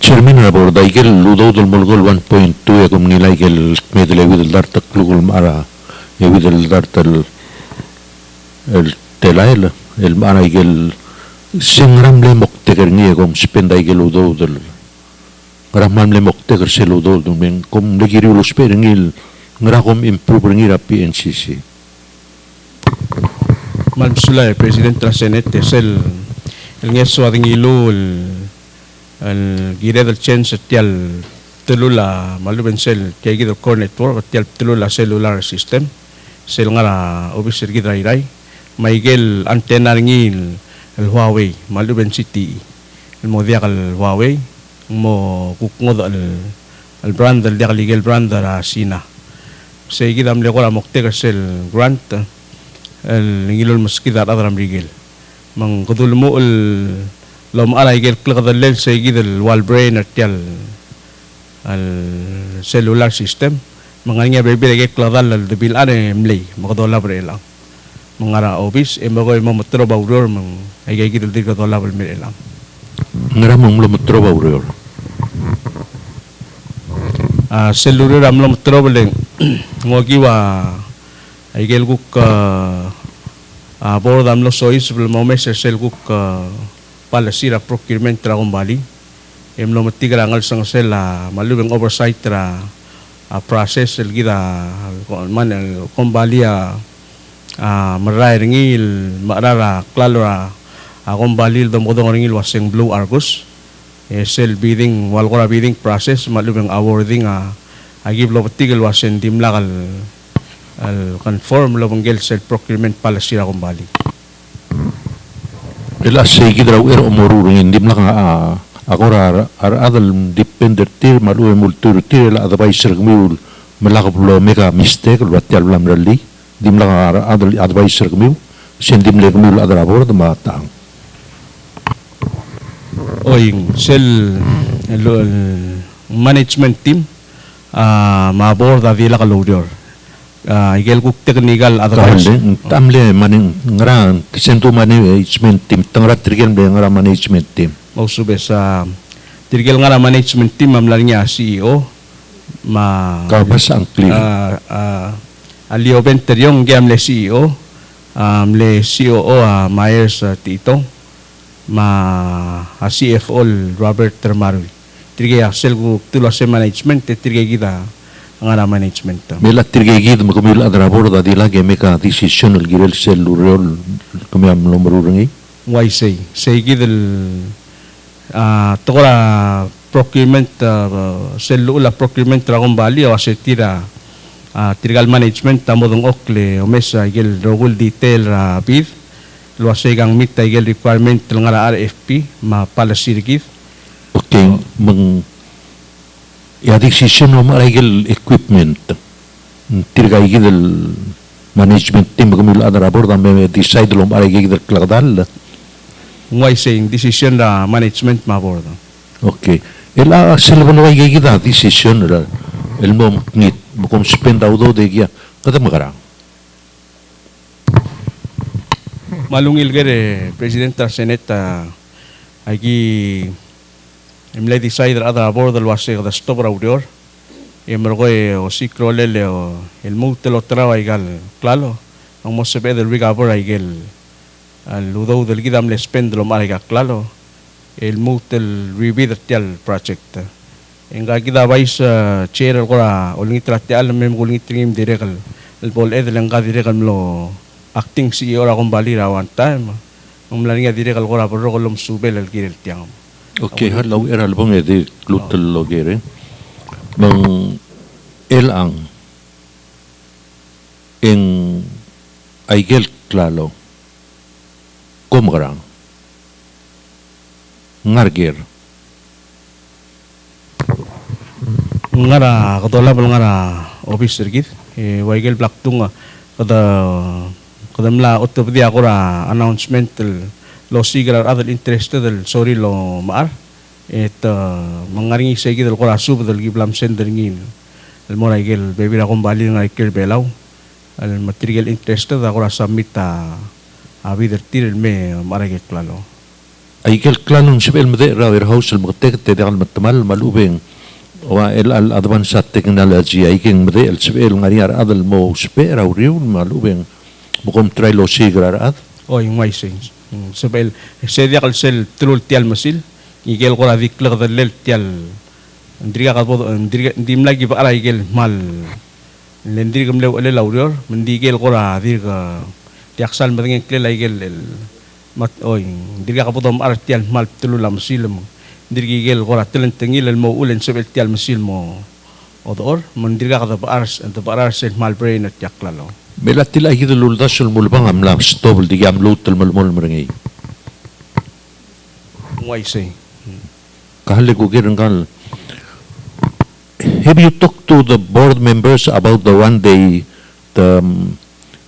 Chairman rabor daigel ludo del molgol 1.2 ya kum nilai gel medle widel dartak lugul mara ya widel dartal el telail el mara gel singram le mokteger ni kum spendai gel ludo del ramam le mokteger se ludo del men kum legiri lu sperengil ngrakom improve ngira PNCC. Mal sulay President tra Senate sel el ngeso ading ilu el gire del chance tial telula maluben sel kay gidel core network tial telula cellular system sel ngara obisir gidra irai maigel antena ngil el Huawei maluben city el modia el Huawei mo kukngod el brand del dia legal brand ra Sina se gidam le kola mokte sel grant el ngilol maskida adram rigel mang kudul mo el lom alay gel klakadalel sa igidal wall brain at yal al cellular system mga nga bebe gel klakadal al debil ane mlay makadola bre lang mga ra office e magoy mo matro bawror mang ay gidal di kadola bre lang Ngaramong lo matro bawror cellular am lo matro bele ngogiwa ay gel guk board am lo sois bel mo mes sel guk palasira procurement tra kumbali emlo matigra ngal sang sela malubeng oversight tra process el gida man kumbali maray ringil marara klalora kumbali dom kodong ringil waseng Blue Argus sel bidding walgora bidding process malubeng awarding agib lo matigal wasen dimlakal al conform lo bangel sel procurement palasira kumbali. Ela segi draw umururung indim lang agora adal depender tir malu multur tir la advisor gmul malakap lo mega mistake lo tial lam rally dim lang adal advisor gmul sendim le kumul adra board matang. Oying cell management team mabor da vila kalodior igel kuk technical advice Kalle tamle maning ngara sentu management team tangra trigel le ngara management team. mausube sa tirgel ngara management team mamlarnya CEO ma Kabas ang clear. alio benteriong gam le CEO le COO Myers Tito ma CFO Robert Termaru tirge sel ku tulo se management tirge kita ngara management Mela tirgegid makumil adra board da dila ge meka decision el girel Cellular kami am lomrurengi. why say gidel tokora procurement Cellular procurement ragon bali o asetira tirgal management tamodong okle omesa igel rogul detail bid lo asegang mita igel requirement ngara RFP ma palasirgid. Okay, mang ya decision o marigel equipment tirgegid el management team makumil adra board am decide lo marigel klagdal. Why saying decision da management ma board. Okay. Ela silbon wa gigida decision ra el mom nit mukom spend audo de gia kada magara. Malungil gere presidenta seneta agi emle decide adra board lo ase da stop audior emergoe o ciclo lele o el mutelo traba igal claro ang mo se del rigabor igel al ludo del gidam le spend lo mariga claro el mutel revider tial project enga gida vais chair gora olngi tratial mem golngi trim direkal el bol edel enga direkal lo acting CEO ra kon balira one time umlaninga direkal gora por golom subel el girel tiang. Okay, halaw era albong edi glutel lo gere. Mang elang en aigel klalo komgrang ngarger ngara kadola bal ngara officer git waigel blaktunga kadamla otobdi akora announcement lo sigar adal interested del sorry lo maar mangaringi segi del kora sub del giblam sender ngin el moraigel bebira kombali nga ikel belaw al material interested akora submit a vider tir el me maragel klalo aigel klalo sibel mede ra warehouse el mtek te dal matmal malubeng wa el al advanced technology aigeng mede el sibel ngariar adal mo spera uriun malubeng mukom try lo sigar ad oy may sense sebel sedia kal sel trul tial masil igel kora diklag del tial ndriga ka bod ndriga dim lagi ba ara igel mal lendrigam lew le laurior mendigel kora dirga tiaksal madeng klela igel el mat oy ndriga ka bodom ar tial mal tulula masil mo ndirigel kora telen tengil el mo ulen sebel tial masil mo odor mendirga ka ba ar sel mal brain at yaklalo Melatil ay gidulul dasul mulbang amlam stobl di gam lutul mulmul merengi. why say Kahali ko girangal. Have you talked to the board members about the one day the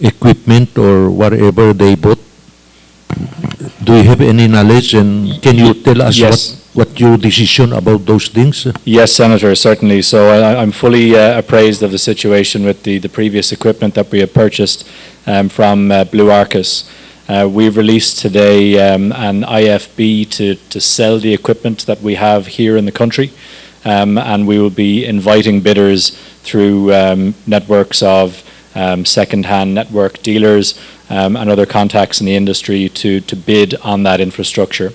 equipment or whatever they bought? Do you have any knowledge and can you tell us Yes. what your decision about those things? Yes, Senator, certainly. So I'm fully appraised of the situation with the previous equipment that we have purchased from Blue Arcus. We've released today an IFB to sell the equipment that we have here in the country, and we will be inviting bidders through networks of second-hand network dealers and other contacts in the industry to bid on that infrastructure.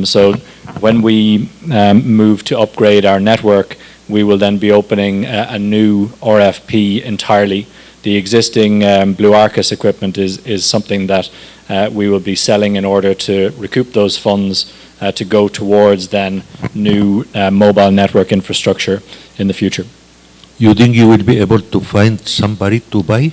So when we move to upgrade our network, we will then be opening a new RFP entirely. The existing Blue Arcus equipment is something that we will be selling in order to recoup those funds to go towards then new mobile network infrastructure in the future. You think you will be able to find somebody to buy?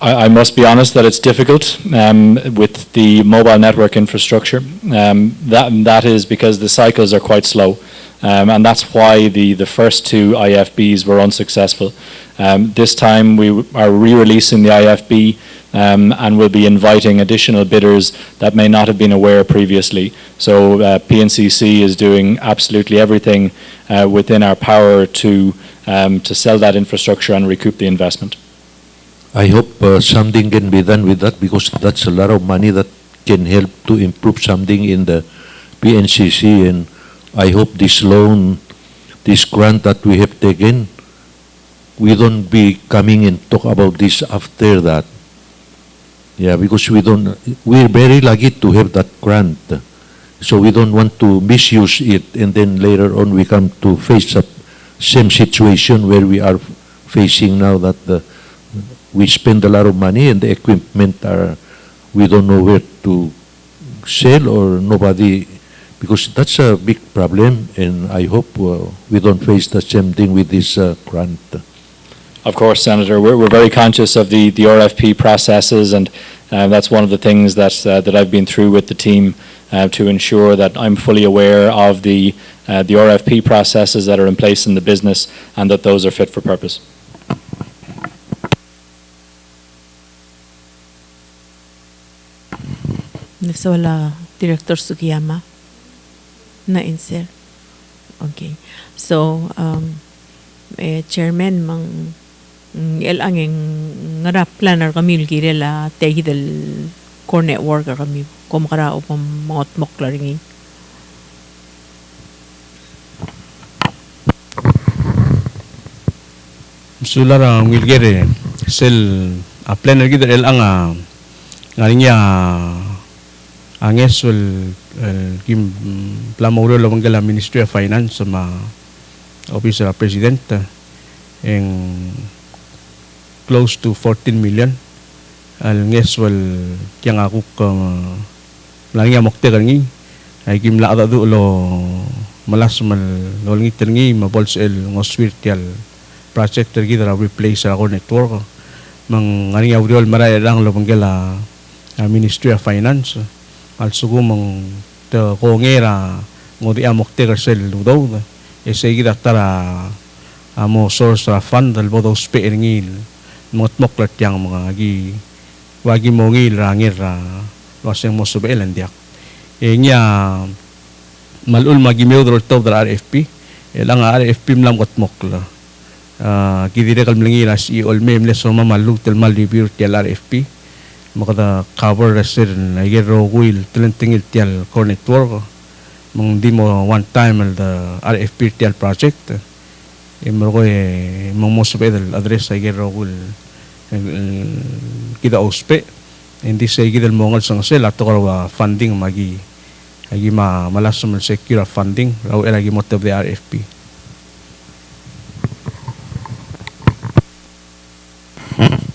I must be honest that it's difficult with the mobile network infrastructure. That is because the cycles are quite slow. and that's why the first two IFBs were unsuccessful. This time we are re-releasing the IFB and will be inviting additional bidders that may not have been aware previously. So Pncc is doing absolutely everything within our power to sell that infrastructure and recoup the investment. I hope something can be done with that, because that's a lot of money that can help to improve something in the PNCC, and I hope this loan, this grant that we have taken, we don't be coming and talk about this after that. Yeah, because we're very lucky to have that grant. So we don't want to misuse it, and then later on we come to face the same situation where we are facing now, that we spend a lot of money and the equipment we don't know where to sell, or nobody, because that's a big problem, and I hope we don't face the same thing with this grant. Of course, Senator, we're very conscious of the RFP processes, and that's one of the things that I've been through with the team to ensure that I'm fully aware of the RFP processes that are in place in the business, and that those are fit for purpose. Next wala Director Sugiyama na insert. Okay. So Chairman mang ang ngarap planer kami gire la tegi del core network kami kumakara upang mga mokla Cellular ngilgere sel planer gid ang ngarinya anges kim plamoro lawangala Ministry of Finance sama Office of President en close to 14 million al ngeswal kyang ako langya mokte kangi ay kim la adu lo malas mal lolingi tengi mabols el ngoswirtial project tergi dara replace ako network mang ngani audiol maray lang lo bangela Ministry of Finance al sugumang te kongera ngodi amokte kasel ludaw esegi daktara amo source of fund dal bodo speringil moklat yang mga wagi mongil rangir waseng mo subel andiak nya malul magimeo dro to dra RFP elang RFP mlam got mokla kidire kal mlingi ras I ol memle so malu tel mal review tel RFP makada cover resir na gero will tentingil tel core network mong dimo one time the RFP tel project imro mong mo subel address ay gero will kita ospe hindi sa igidal mongal sang sel ato karawa funding magi malasum secure funding raw elagi mot of the RFP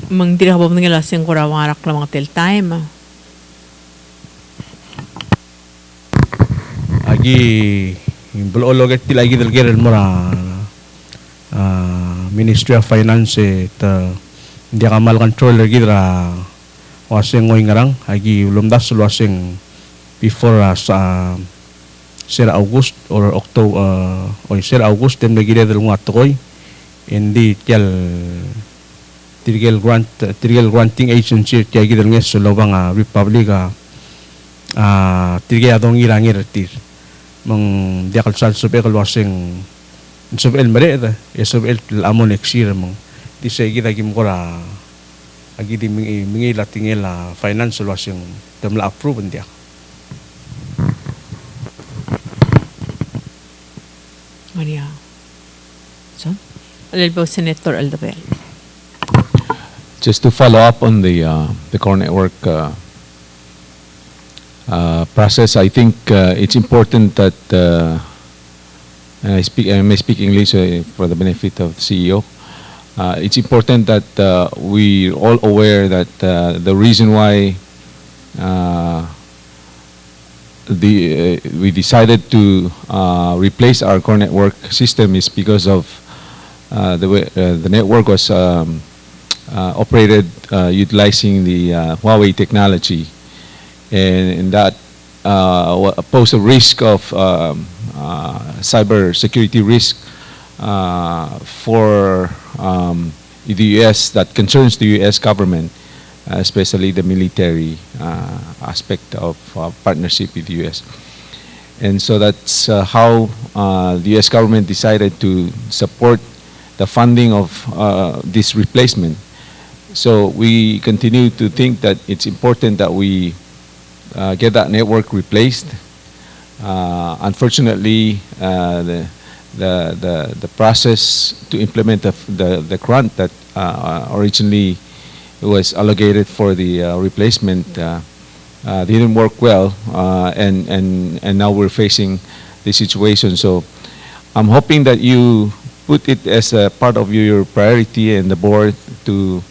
mang dira ba ngala sing kurawa arak lang mga tel time agi bulologet tilagi dal gerel mora Ministry of Finance ta hindi ka mal controller gidra waseng ngoy ngarang agi lumdas waseng before sa Sir August or October or Sir August tem nagide del nga toy hindi tial tirgel granting agency tiagi del nges so lobang republic tirgel adong irangir tir mong diakal sal subekal waseng subel mare subel amon next year mong di sa kita kimkora agi di mingi latingela financial wasing temla approve dia Maria so alilbo Senator Aldabel Just to follow up on the core network process, I think it's important that and I may speak English for the benefit of the CEO. It's important that we all aware that the reason why we decided to replace our core network system is because of the way the network was utilizing the Huawei technology, and that pose a risk of cyber security risk for the U.S. that concerns the U.S. government, especially the military aspect of partnership with the U.S. And so that's how the U.S. government decided to support the funding of this replacement. So we continue to think that it's important that we get that network replaced. Unfortunately, the process to implement the grant that originally was allocated for the replacement didn't work well, and now we're facing the situation. So I'm hoping that you put it as a part of your priority and the board to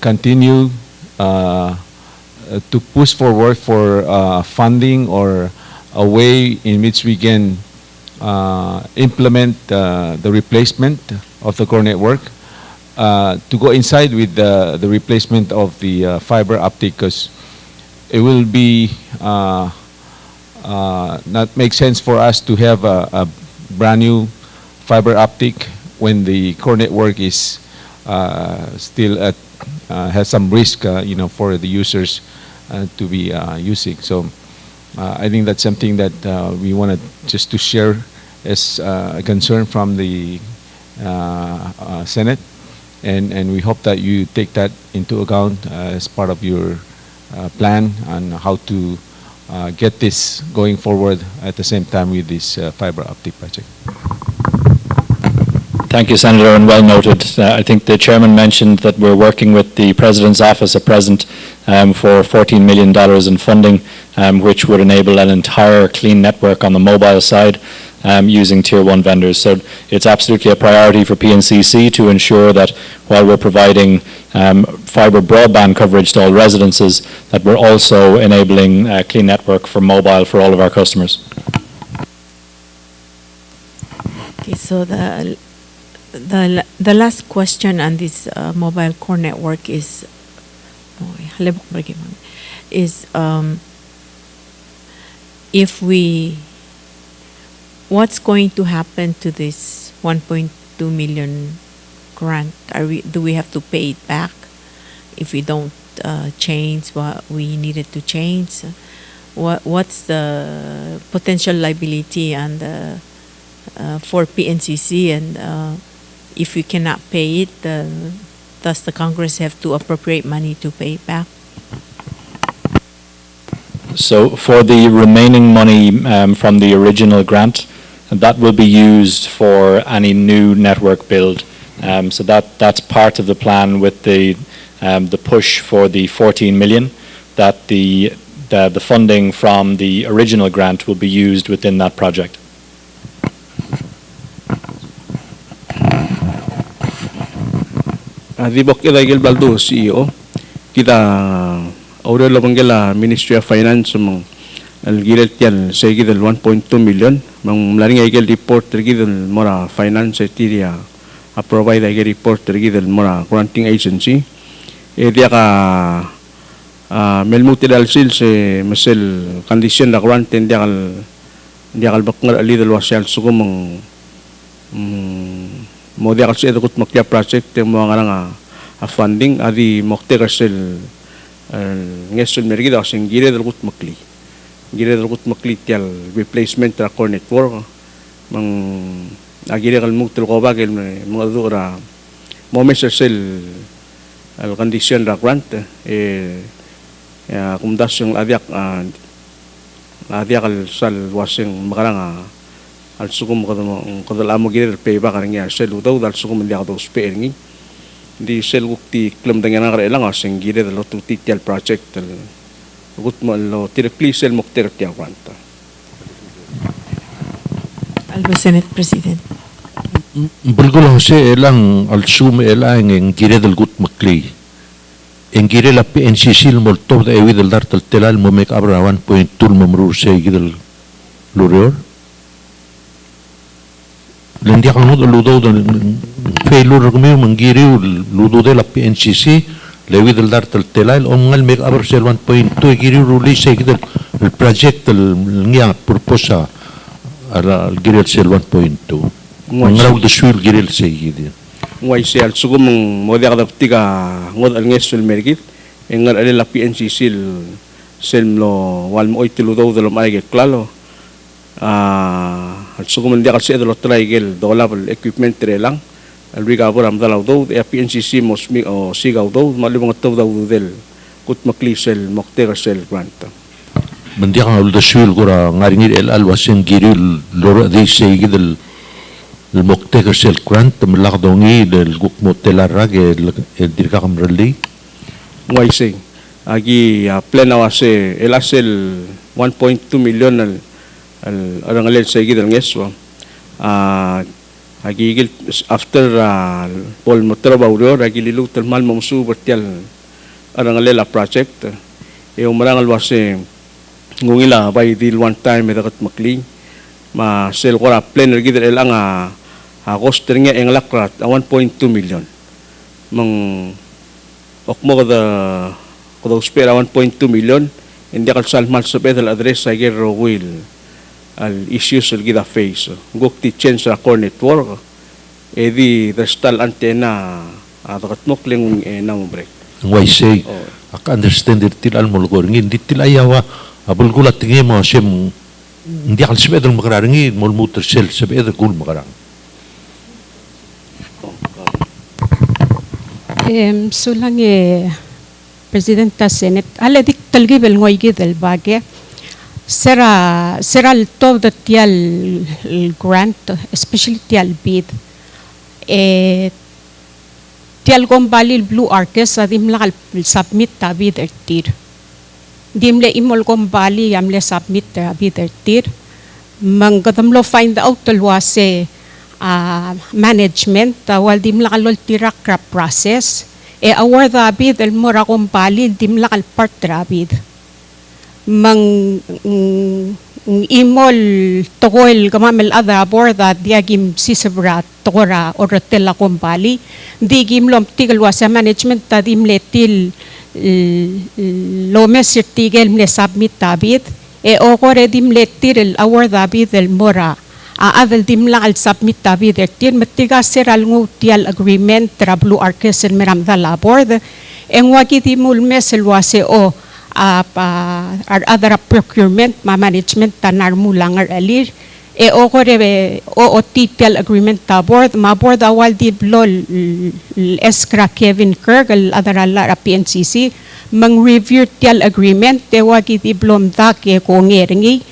continue to push forward for funding or a way in which we can implement the replacement of the core network to go inside with the replacement of the fiber optic, because it will be not make sense for us to have a brand new fiber optic when the core network is still at has some risk, for the users to be using. So I think that's something that we wanted just to share as a concern from the Senate, and we hope that you take that into account as part of your plan on how to get this going forward at the same time with this fiber optic project. Thank you, Senator, and well noted. I think the chairman mentioned that we're working with the President's office at present for $14 million in funding, which would enable an entire clean network on the mobile side using Tier 1 vendors. So it's absolutely a priority for PNCC to ensure that while we're providing fiber broadband coverage to all residences, that we're also enabling a clean network for mobile for all of our customers. Okay, so the last question on this mobile core network is what's going to happen to this 1.2 million grant? Do we have to pay it back if we don't change what we needed to change? What's the potential liability and for PNCC, and if we cannot pay it, does the Congress have to appropriate money to pay it back? So for the remaining money from the original grant, that will be used for any new network build. So that's part of the plan with the push for the 14 million, that the funding from the original grant will be used within that project. Dibok ila igil baldo CEO kita order lo bangela Ministry of Finance mong algilet yan sa igil 1.2 million mong mlaring igil report igil mora finance etiria a provide igil report igil mora granting agency dia ka melmutilal sil se mesel condition la grant dia kal bakngal ali del wasal sugumong mo dia kasi edukut makya project mo nga funding adi mokte kasel ngesel mergida sing gire edukut makli tial replacement tra core network mang agire kal muktel ko bagel mga dura mo mesel al condition ra grant kumdas yung adiak kal sal wasing makaranga al sukum kadal amo gire payback karangya sel utaw dal sukum ndi ako dos peringi di sel ukti klem dengan ngare lang asing gire dal to titel project dal gut mo lo please sel mukter tiang kwanta Albo Senate President. Bulgul Jose elang al sum elang en gire dal gut makli en gire la PNCC molto da ewi dal dar telal mo mek abra 1.2 mamrur se gidal lurior Lendia kang ludo dan failure kami menggiri ludo de la PNCC lewi del dar telal ongal mek aber sel 1.2 giri ruli se gidal el project ngia purposa al girel sel 1.2 ngraw de suil girel segid Ngay siya sugumong modya kadaptiga ngod al ngesul mergit engar alila PNCC selmlo walmo itiludaw dalom aigel klalo al sugumong dia kasi dalo traigel dolab equipment lang al rigabor am dalaw do PNCC mosmi o sigaw do malibong taw daw del kut maklisel mokter sel grant mandia kan de suil gora ngaringir el alwasen giril lor de segid el mokter sel grant mlaqdongi del gukmotela rag el dirka kamrali ngay sing agi plan awase elasel 1.2 million al arangalel segid al ngeswa agi after pol motrabauro agi lilutal mal momsu bertial arangalela project e umarangal wase ngungila by deal one time edakat makli ma sel kora plan gid elang cost nga eng lakrat 1.2 million mang okmo kada spera 1.2 million hindi kal salmal sa pedal address sa gero will al issues al gida face gukti change sa core network edi restal antena adakat mokling enang break why say ak understand it til al molgor ngin ditil ayawa abul gulat tingi mo sem hindi kal spedal makararngi mol muter sel spedal kul makarang sulang Presidenta Senate ala dik talgibel ngoy gidel bage sera el todo the tial grant especially tial bid tial gombalil blue arcus adim la submit ta bid ertir dimle imol gombali yamle submit ta bid ertir manggadam lo find out talwase management wal dim la kalol tirak process award abid el mora gombali dim la kal part rabid mang imol togol gamamel ada borda diagim sisabra togora orotela gombali digim lom tigal wasa management tadim letil lomes tigel mle submit tabid okore dim letil el award abid el mora adal dim lang al submit tabid ertir matiga seral ngutial agreement trablu arkesen meram da labord wagi dimul mesel wase other procurement management tanar mulangar alir okore titel agreement ta board ma board awal di lol eskra Kevin Kirk al adara PNCC mang review tial agreement wagi di blom da ke ko ngeringi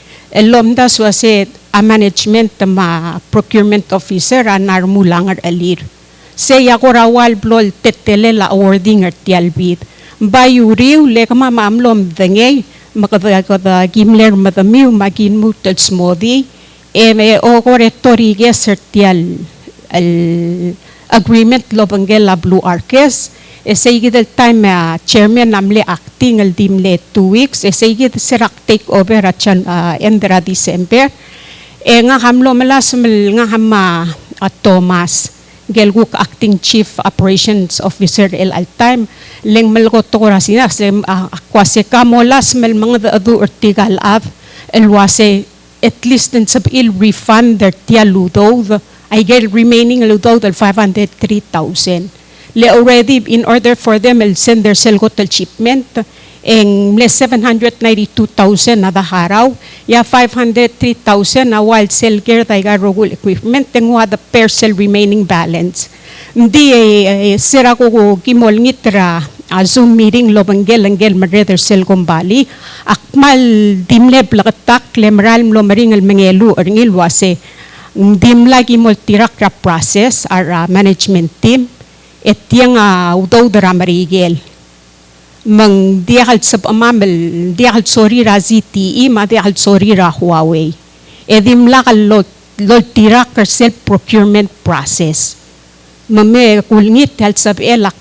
lomda swase a management ma procurement officer anar mulangar alir seya ko rawal blol tetele la awarding tial bid bayuriw le kama mamlom dengay makada gimler madamiw magin mutal smoothie me okore torige sertial al agreement lobanggel la blue arcus sayigid el time chairman namle acting al dimle 2 weeks sayigid serak take over at endra December nga hamlo malas nga hama Thomas gelguk acting chief operations officer el al time leng malgo tokora sina kwase kamolas mel mga adu artigal ab el wase at least in sub il refund their tia ludo I get remaining ludo del 503,000 le already in order for them el send their selgotal shipment en le 792,000 na daharaw ya 503,000 na wild cell gear taiga rogul equipment tengwa the parcel remaining balance hindi sira ko kimol ngitra Zoom meeting lobanggel anggel mareder sel kumbali akmal dimle blakatak lemral lo maringal mengelu arngil wase dimla kimol tirak process our management team etyang udaw dara marigel mang diakal sab amamel diakal sorry ra ZTE ma diakal sorry ra Huawei edim lakal lo tirak self procurement process mame kulngit hal sab elak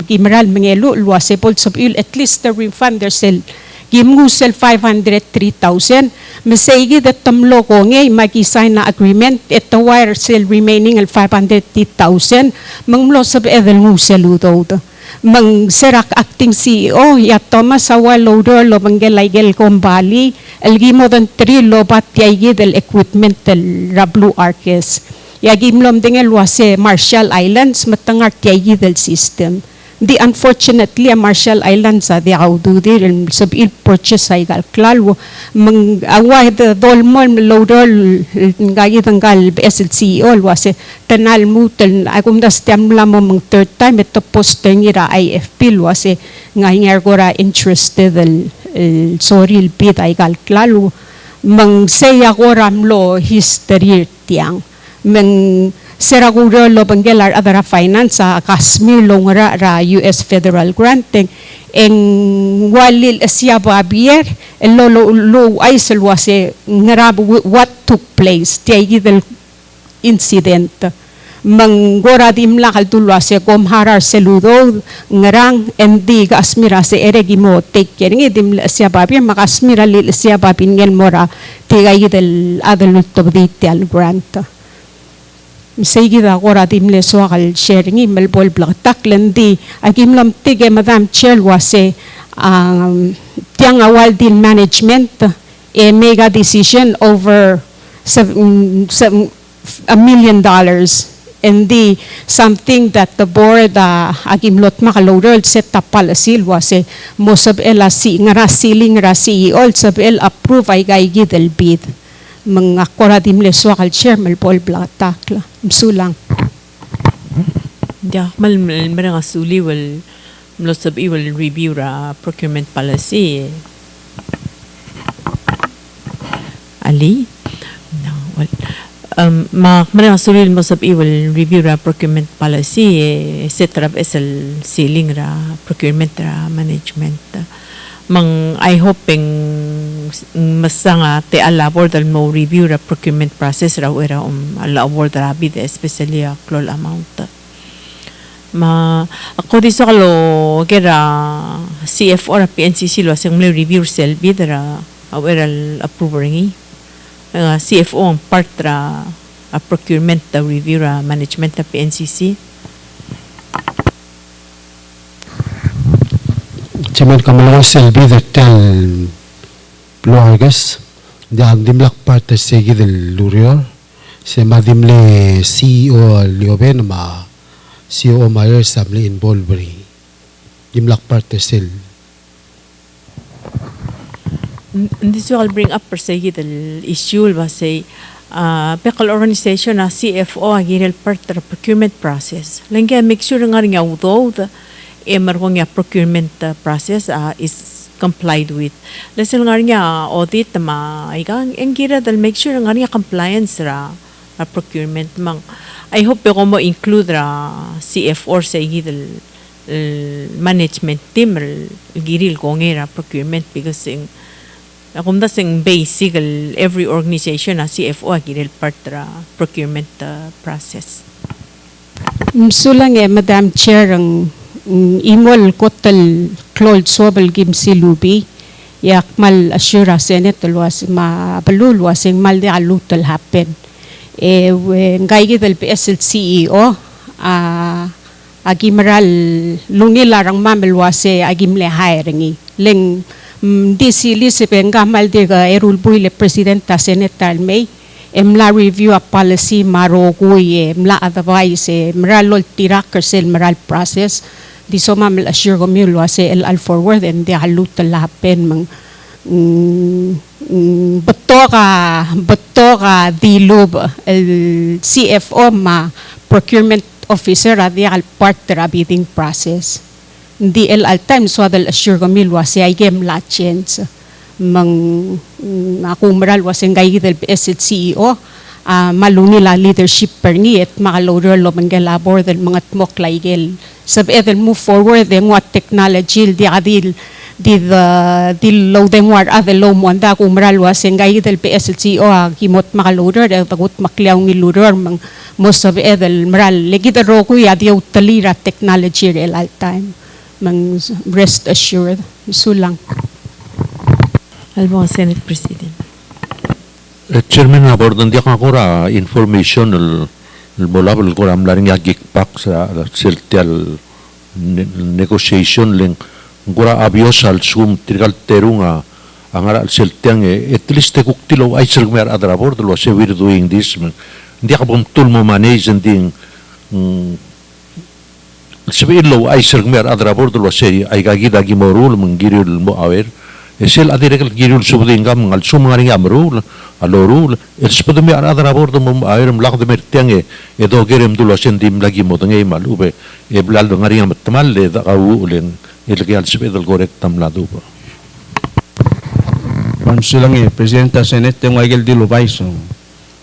gimral mengelu luase pol sab il at least the refund their sel gimngusel 503,000 mesegi that tamlo ko ngay magi-sign na agreement ito wire sel remaining al 530,000 manglo sab edel ngusel udod mang serak acting CEO ya Thomas awa loader lo mangelaigel kombali elgimo dan tri lo batyay del equipment del Rablu Arques ya gimlom dingel wase Marshall Islands matangar tyay del system. The unfortunately a Marshall Islands di audu dir sab il purchase ay gal klalo mang away the dolmol loader ngayi tanggal SLCO wase tanal mutel akum das temla mo mang third time ito poster ngira IFP wase ngayi gora interested el sorry il bit ay gal klalo mang saya goram lo history tiang mang Seraguro lo banggelar adara finance sa Kashmir longra ra US federal granting en walil siya babier lo ay selwase ngarab what took place tiay del incident manggora dimla kaltulwa se komharar seludo ngarang endi Kashmir se eregimo take care ngi dimla siya babier makasmir lil siya babin ngel mora tiay del adult of detail grant Saygida agora dimle soal sharing email bol blak lendi agim lam tige madam chair wase tiang awal din management a mega decision over $1 million and something that the board agim lot makaloader set up policy wase mosab ela si ngara ceiling ra CEO sab el approve ay gaigi del bid mga kora dimle soal chairman bol blak takla sulang. Ya, mereka suli melosab will review ra procurement policy. Ali, no, mereka suli melosab will review ra procurement policy. Setra esel ceiling ra procurement ra management. Mang I hoping masanga te alabor dal mo review ra procurement process ra era alabor ra bid especially a clol amount ako diso kalo gera CFO ra PNCC lo asing mo review sel bid ra era approver ngi CFO ang part ra a procurement ra review ra management ra PNCC. Chairman Kamalaw Selby that tell Loargas the dimlak part segi del Lurior se madimle CEO Lioben ma CEO Mayer samli involved dimlak part sel this will bring up per se del issue ba say Pekal organization na CFO agirel part ra procurement process lengke make sure nga ringa udo marong nga procurement process is complied with. Lesson nga nga audit ma igang engira dal make sure nga compliance ra procurement mang. I hope ko mo include ra CF or sa igidal management team giril ko nga procurement because akum da sing basic every organization na CFO agiril part ra procurement process. Sulang Madam Chair ang imol kotal closed sobel gim silubi yak mal assura senate was ma balul was mal de alutal happen ngai gidel PSL CEO agimral lungilarang mamel was agimle hiring leng DC Elizabeth ngamal de erul buile presidenta senatal may emla review a policy marogoy emla advice mralol tirak kersel mral process di so mamel assure ko milo ase el forward and di halut lapen mang beto ka dilub el CFO ma procurement officer adi al part ra bidding process di el al time so adal assure ko milo ase ay game la chance mang ako maral was ngay del CEO maluni la leadership perni et makaloader lo mangalabor del mga tmok laigel sab edel move forward den what technology di adil di low den war adel low mo anda ko maral was ngay del PSLCO kimot makaloader del tagut maklaw ni loader mang most of edel maral legit ro ko ya di utalira technology el all time mang rest assured sulang Albong Senate President. Chairman abordan dia kakura information el bolabel ko am laring yagik pak sa siltial negotiation leng gura abios al sum trigal terunga angara al seltiang at least te kuktilo ay sergmer adrabor lo se we're doing this hindi ka bom tulmo manage ding sabihin lo ay sergmer adrabor lo se ay gagida gimorul mengiril mo awer esel adirekal girul subding gam ngal sumngari amrul alorul espadumi adrabor do mom awer mlak de mertiang edo gerem dulo sendim lagi mo ngay malube e blal do ngari amat tamal le da au ulen ilgi al sebedal gorek tamlado pa man silang presidenta senete ng agil di lubais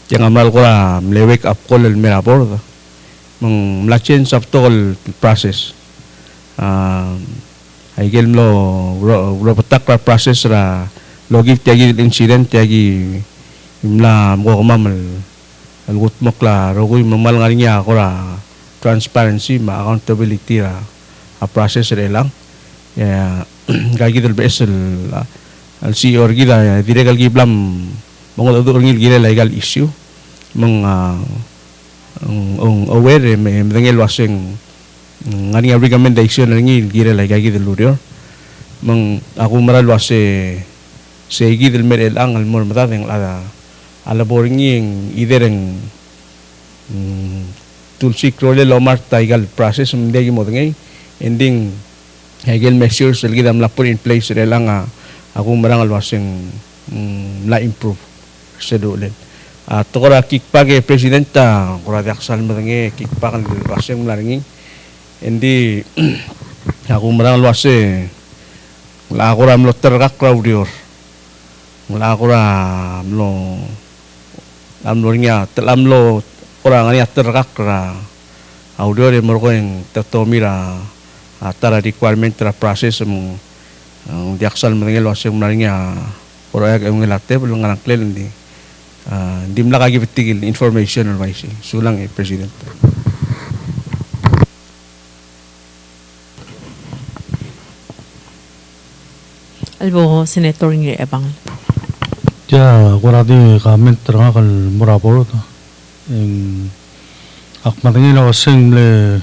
yang amal ko mlewek up call el merabor mong mlachen sa tol process agil lo patak process ra logi tiagi incident tiagi imla mo mamal algut mokla rogoy mamal ngarinya ko ra transparency ma accountability ra a process re lang ya gagi del besel al CEO gila direkal giblam mong ngil gila legal issue mong aware me dengel waseng ngani recommendation ngil gila legal gidel lurio mong aku maral wase se gidel merel ang al mor mata ng ala boring idereng tulsi krole lomar taigal process mendegi modengay ending hagel measures gidam la put in place re lang ako marangal waseng la improve sedulen tokora kikpage presidenta kora daksal madange kikpakan waseng laringi endi ako marangal wase la akora mlo tergak crowdior la akora mlo amlo ringa telamlo ora ngani tergak ra audio de morgoen tatomira atara requirement tra process mo diaksal mengel waseng maringnya proyek ang ngelate belum ngarang klen di dimla kagi betigil information advice sulang president albo senator ngi ebang ya kuradi comment terangkal murabor en akmatngi la waseng le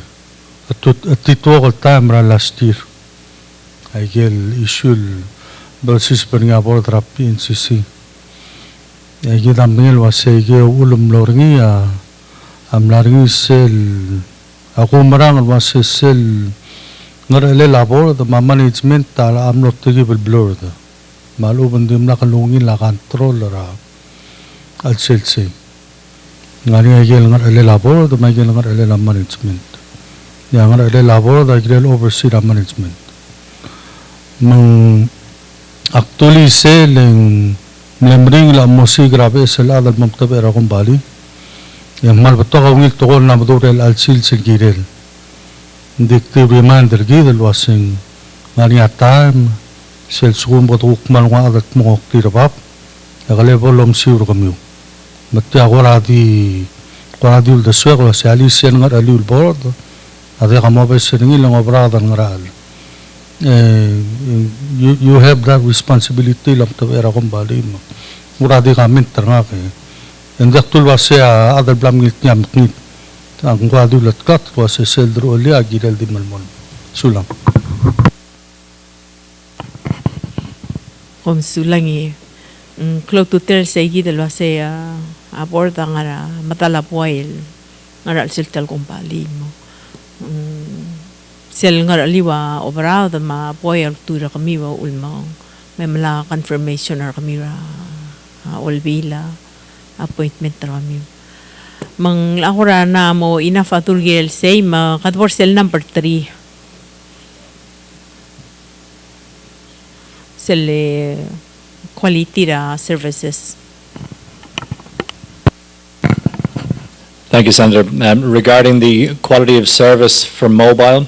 atito kal time last year agel issue basis Pncc trap Pncc agel amngel wase ge ulum lorngi am larngi sel aku marang wase sel ngarele labor the management tal am not to give blur the malu bandim la kalungi la control ra al sel se ngari agel ngarele labor the magel ngarele la management yang ngarele labor the agel oversee the management mang actually selling lemring la mosi grave sela dal mamtabe ra kumbali yang mal beto ngil to na modurel al sil sigirel dikte reminder gidel wasing mania time sel sum botuk mal wadat mo tirabab agale bolom siur kamyu matya goradi ul de swego sali sen ngar aliul board ade kamabe seningil ngobrada ngaral you have that responsibility lam to era kumbali mo uradi kamin teranga ke endak tul wase adal blam ngit nyam ngit ang kwadulat kat wase seldro oli agidal di malmon sulam kom sulangi clo to tel segi del wase aborda ngara matala poil ngara siltal kumbali mo sel ngar liwa obrada ma poyal tura kamiwa ulma may mala confirmation ar kamira olbila appointment kami mang akura na mo inafatul gel say ma kadwar sel number 3 sel quality ra services. Thank you, Senator. Regarding the quality of service for mobile,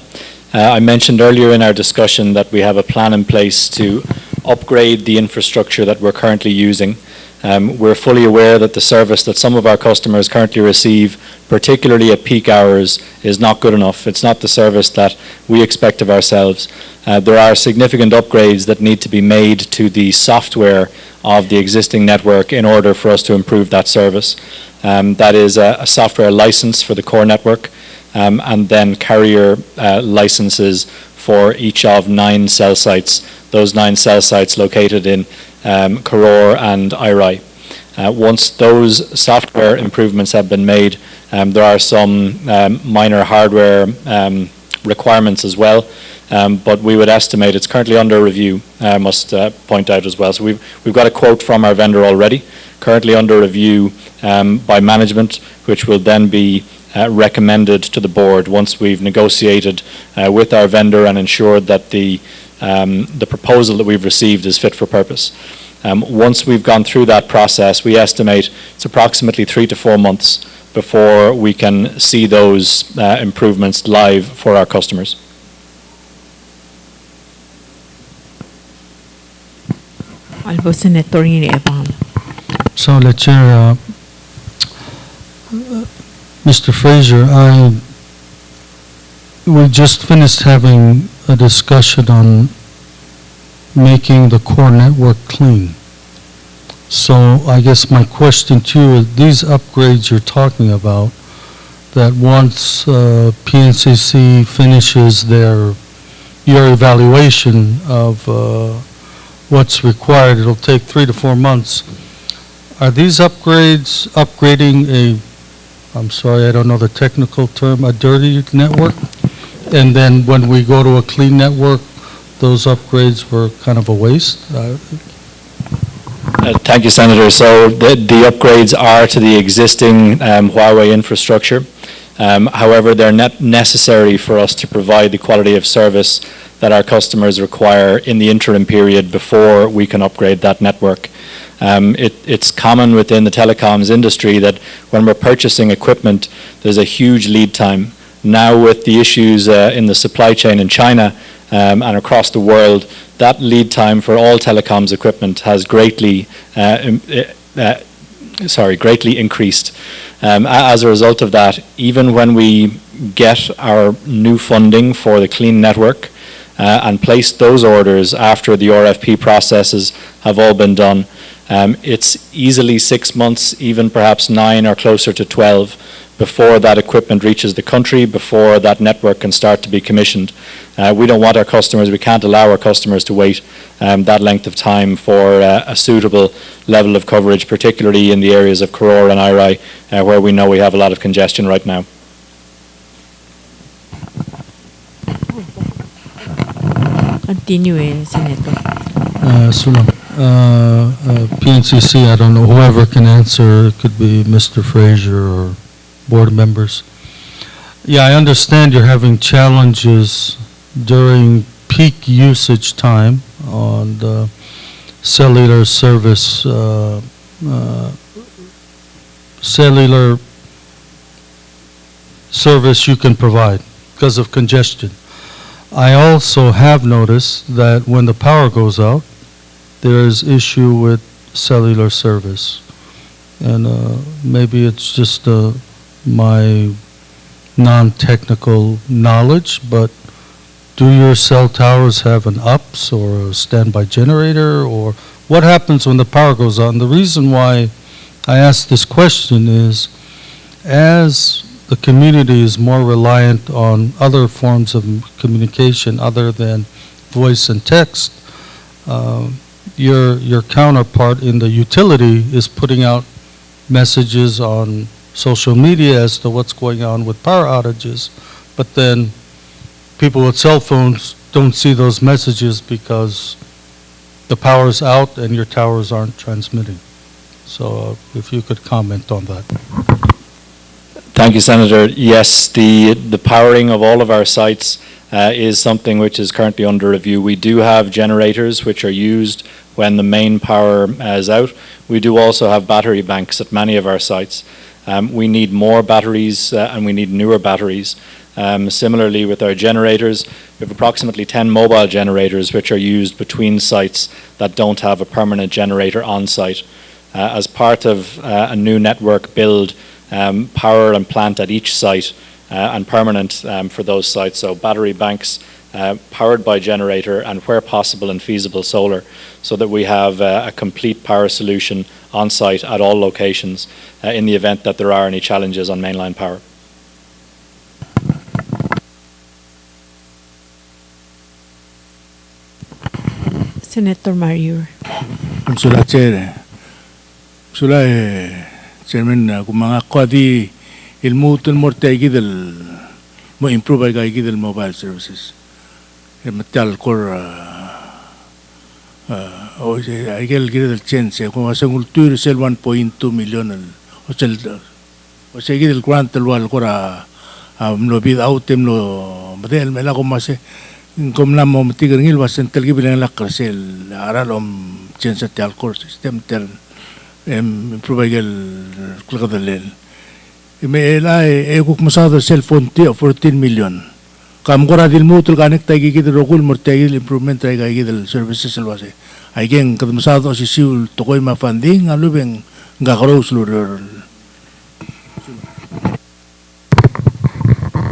I mentioned earlier in our discussion that we have a plan in place to upgrade the infrastructure that we're currently using. We're fully aware that the service that some of our customers currently receive, particularly at peak hours, is not good enough. It's not the service that we expect of ourselves. There are significant upgrades that need to be made to the software of the existing network in order for us to improve that service. That is a software license for the core network. and then carrier licenses for each of 9 cell sites, those 9 cell sites located in Karor and Irai. Once those software improvements have been made, there are some minor hardware requirements as well, but we would estimate it's currently under review, I must point out as well. So we've got a quote from our vendor already, currently under review by management, which will then be recommended to the board once we've negotiated with our vendor and ensured that the proposal that we've received is fit for purpose. Once we've gone through that process, we estimate it's approximately 3 to 4 months before we can see those improvements live for our customers. Albo Senator Ebam. So, Chair, Mr. Fraser, we just finished having a discussion on making the core network clean. So I guess my question to you is, these upgrades you're talking about, that once PNCC finishes your evaluation of what's required, it'll take 3 to 4 months. Are these upgrades upgrading I'm sorry, I don't know the technical term, a dirty network? And then when we go to a clean network, those upgrades were kind of a waste? Thank you, Senator. So the upgrades are to the existing Huawei infrastructure. However, they're not necessary for us to provide the quality of service that our customers require in the interim period before we can upgrade that network. It's common within the telecoms industry that when we're purchasing equipment, there's a huge lead time. Now with the issues in the supply chain in China and across the world, that lead time for all telecoms equipment has greatly increased. As a result of that, even when we get our new funding for the clean network and place those orders after the RFP processes have all been done, it's easily 6 months, even perhaps 9 or closer to 12, before that equipment reaches the country, before that network can start to be commissioned. We don't want our customers, we can't allow our customers to wait that length of time for a suitable level of coverage, particularly in the areas of Karor and Irai, where we know we have a lot of congestion right now. Continue, Senator. PNCC, I don't know, whoever can answer, it could be Mr. Fraser or board members. Yeah, I understand you're having challenges during peak usage time on the cellular service, cellular service you can provide because of congestion. I also have noticed that when the power goes out, there is issue with cellular service. And maybe it's just my non-technical knowledge, but do your cell towers have an UPS or a standby generator, or what happens when the power goes out? And the reason why I ask this question is, as the community is more reliant on other forms of communication other than voice and text, your counterpart in the utility is putting out messages on social media as to what's going on with power outages, but then people with cell phones don't see those messages because the power's out and your towers aren't transmitting. So if you could comment on that. Thank you, Senator. Yes, the powering of all of our sites is something which is currently under review. We do have generators which are used when the main power is out. We do also have battery banks at many of our sites. We need more batteries and we need newer batteries. Similarly with our generators, we have approximately 10 mobile generators which are used between sites that don't have a permanent generator on site. As part of a new network build, power and plant at each site and permanent for those sites, so battery banks powered by generator and where possible and feasible solar, so that we have a complete power solution on site at all locations in the event that there are any challenges on mainline power. Senator Mario. Sula chair. Sula chairman kung mga kwadi ilmutan mo tayo gidal mo improve ay gidal mobile services. Matal kor o ay gidal chance kung asang ultur sel 1.2 million o sel gidal grant wal kora lo bid autem lo madel mela kung mas kung na mo matigar ngil wasan tel gibilang lakar sel aral chance at alcohol system tel improve ay kulkadalel. May kuk masada cellphone ti 14 million. Kam ko radil mutul kanek tayo gigidal rokul mortagil improvement tayo gigidal services alwase. Ay geng kad masada si siul tokoy ma funding alubeng ngakaro slur.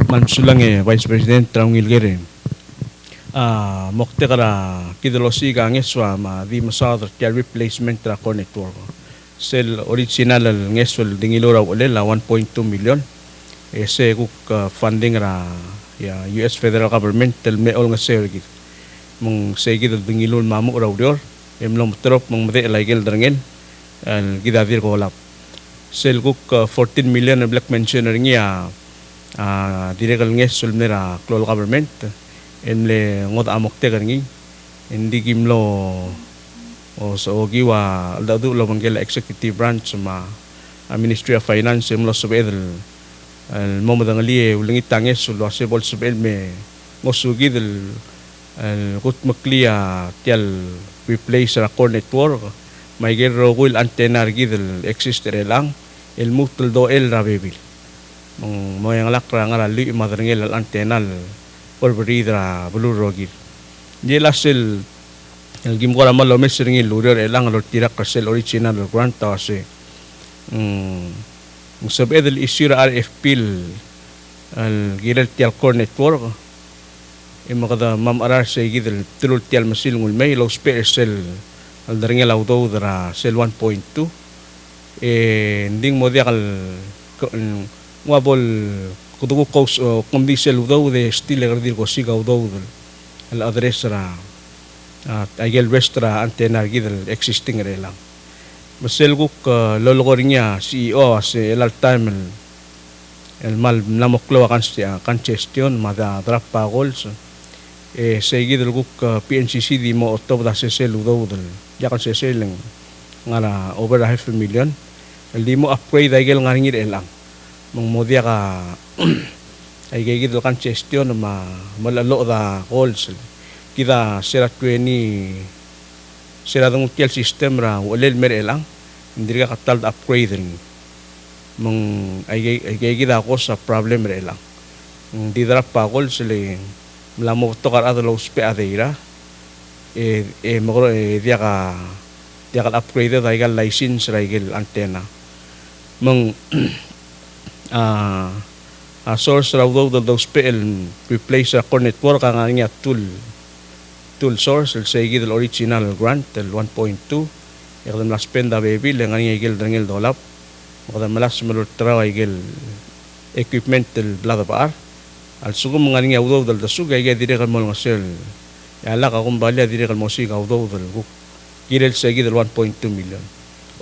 Man sulang Vice President Trangil Gere. Mokte kara kidalosi ka ngeswa ma di masada tia replacement tra core network. Sel original ngeswal dingilora ulela 1.2 million. Ese kuk funding ra ya US federal government tel me ol ngasel gid. Mong segi dingilol mamu ra udior. Emlom trop mong mate laigel drangel. Al gidadir ko lap. Sel kuk 14 million black mentioner ngia direkal ngeswal nera klol government. Emle ngot amok te kangi. Hindi gimlo o so giwa dadu lo mangela executive branch ma Ministry of Finance mo subedel al momodang liye ulingi tanges lo se bol subel me ngosugi del al kut maklia tial replace ra core network may gero will antenna gidel exister lang el mutul do el rabebil mo yang lakra ngala li madrangel al antenna por bridra blue rogil jelasel el gim ko ramal lo mesring lurior elang lo tirak kasel original grant tase sabed el isira RFP al gilal tial core network imakada mam arar se gidel tulul tial masil ngul may lo special al daringel auto dra sel 1.2 nding mo diakal wabol kudugo kos komdi sel udo de stile gardir ko siga udo al address ra agel restra antenna gidel existing re lang masel guk lologornya CEO se el time el mal namoklo kan gestion mada drap pagols se gidel guk Pncc di mo otob da se ludo del ya kan se leng ngara over half a million el di mo upgrade agel ngaringir elang mong modia ka ay gidel kan gestion ma malalo da goals kita serat ni serat ng tiel system ra walel merelang hindi ka katal upgrade mong ay kita ko sa problem relang di drap pa kol sile lamo to kar adlo spe adeira magro dia ka upgrade da igal license ra igal antenna mong a source ra do spe replace a core network ang nga tool source el segi del original grant el 1.2 yakdam la spenda baby le ngani igel drangel dolap makadam malas melur trawa igel equipment el blada par al sugum ngani audo del dasuga igel dire kal mol ngasel yala ka kumbali dire kal musika audo del guk girel segi del 1.2 million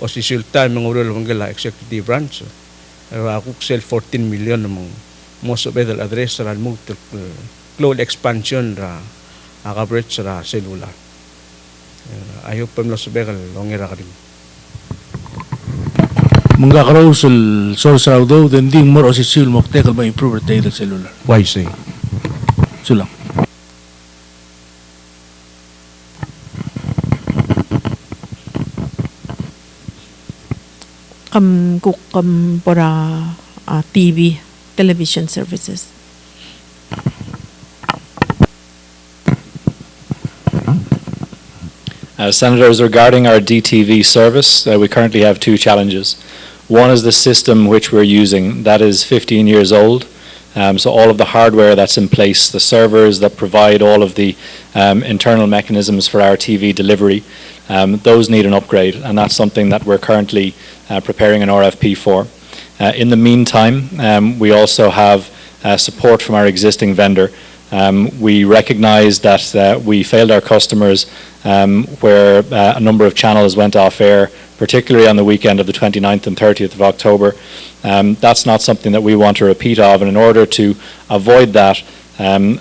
o si sultan mengurul mangela executive branch aku sel 14 million mong most of the address ra multiple cloud expansion ra coverage ra cellular ayo pemlo subekal longera kadim Mengakaraw sul source raw daw then ding more si sul moktekal ba improve tayo del cellular why say sulang kam pora TV television services. Senators, regarding our DTV service, we currently have two challenges. One is the system which we're using. That is 15 years old. So all of the hardware that's in place, the servers that provide all of the internal mechanisms for our TV delivery, those need an upgrade, and that's something that we're currently preparing an RFP for. In the meantime, we also have support from our existing vendor We recognize that we failed our customers where a number of channels went off air, particularly on the weekend of the 29th and 30th of October. That's not something that we want to repeat of, and in order to avoid that,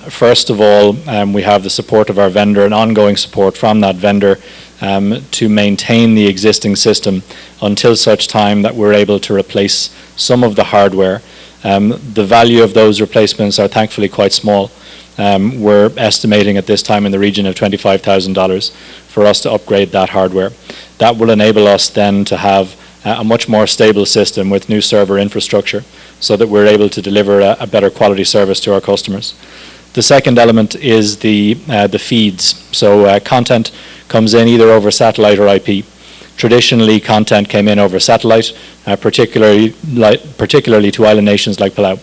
first of all, we have the support of our vendor and ongoing support from that vendor to maintain the existing system until such time that we're able to replace some of the hardware. The value of those replacements are thankfully quite small. We're estimating at this time in the region of $25,000 for us to upgrade that hardware. That will enable us then to have a much more stable system with new server infrastructure so that we're able to deliver a better quality service to our customers. The second element is the feeds. So content comes in either over satellite or IP. Traditionally, content came in over satellite, particularly to island nations like Palau.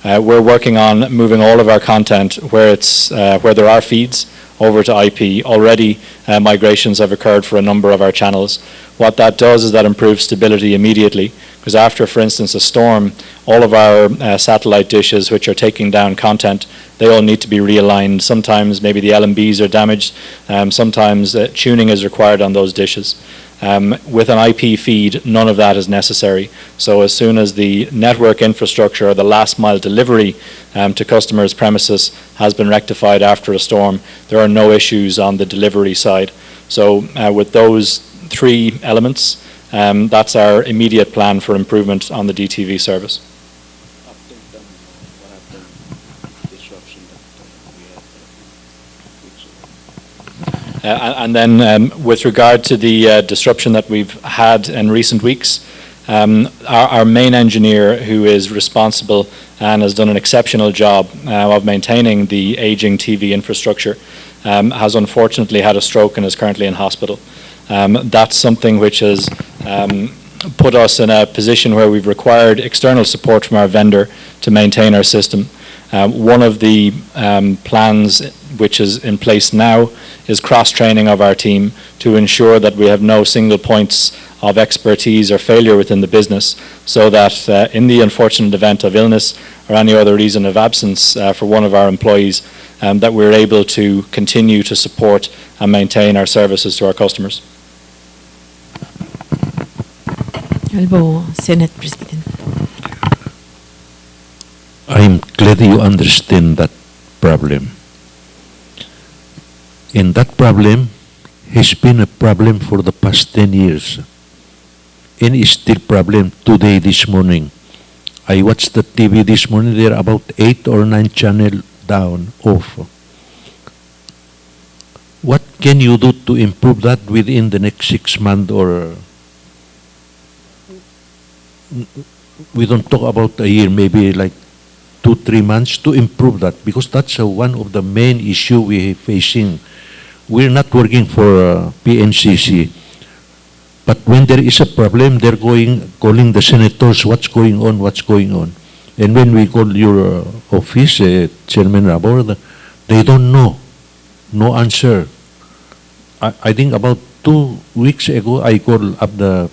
We're working on moving all of our content where there are feeds over to IP. Already migrations have occurred for a number of our channels. What that does is that improves stability immediately, because after, for instance, a storm, all of our satellite dishes which are taking down content, they all need to be realigned. Sometimes maybe the LMBs are damaged, sometimes tuning is required on those dishes. With an IP feed, none of that is necessary. So as soon as the network infrastructure or the last mile delivery to customers' premises has been rectified after a storm, there are no issues on the delivery side. So with those three elements, that's our immediate plan for improvement on the DTV service. And then with regard to the disruption that we've had in recent weeks, our main engineer, who is responsible and has done an exceptional job of maintaining the aging TV infrastructure, has unfortunately had a stroke and is currently in hospital. That's something which has put us in a position where we've required external support from our vendor to maintain our system. One of the plans which is in place now is cross-training of our team to ensure that we have no single points of expertise or failure within the business, so that in the unfortunate event of illness or any other reason of absence for one of our employees, that we're able to continue to support and maintain our services to our customers. Albo, Senate President. I'm glad you understand that problem. And that problem has been a problem for the past 10 years. And is still a problem today, this morning. I watched the TV this morning, there are about 8 or 9 channels down, off. What can you do to improve that within the next 6 months, or we don't talk about a year, maybe like 2-3 months to improve that, because that's one of the main issue we are facing. We're not working for Pncc, but when there is a problem, they're calling the senators, what's going on. And when we call your office, Chairman Rabor, they don't know, no answer. I think about 2 weeks ago, I called up the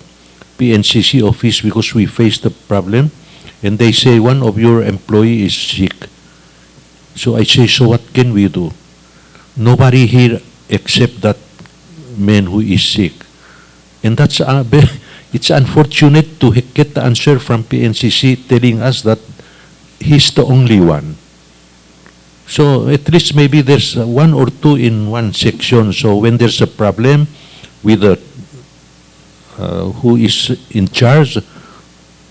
Pncc office because we faced the problem, and they say one of your employee is sick. So I say, so what can we do? Nobody here except that man who is sick. And that's it's unfortunate to get the answer from Pncc telling us that he's the only one. So at least maybe there's 1 or 2 in one section. So when there's a problem with the who is in charge,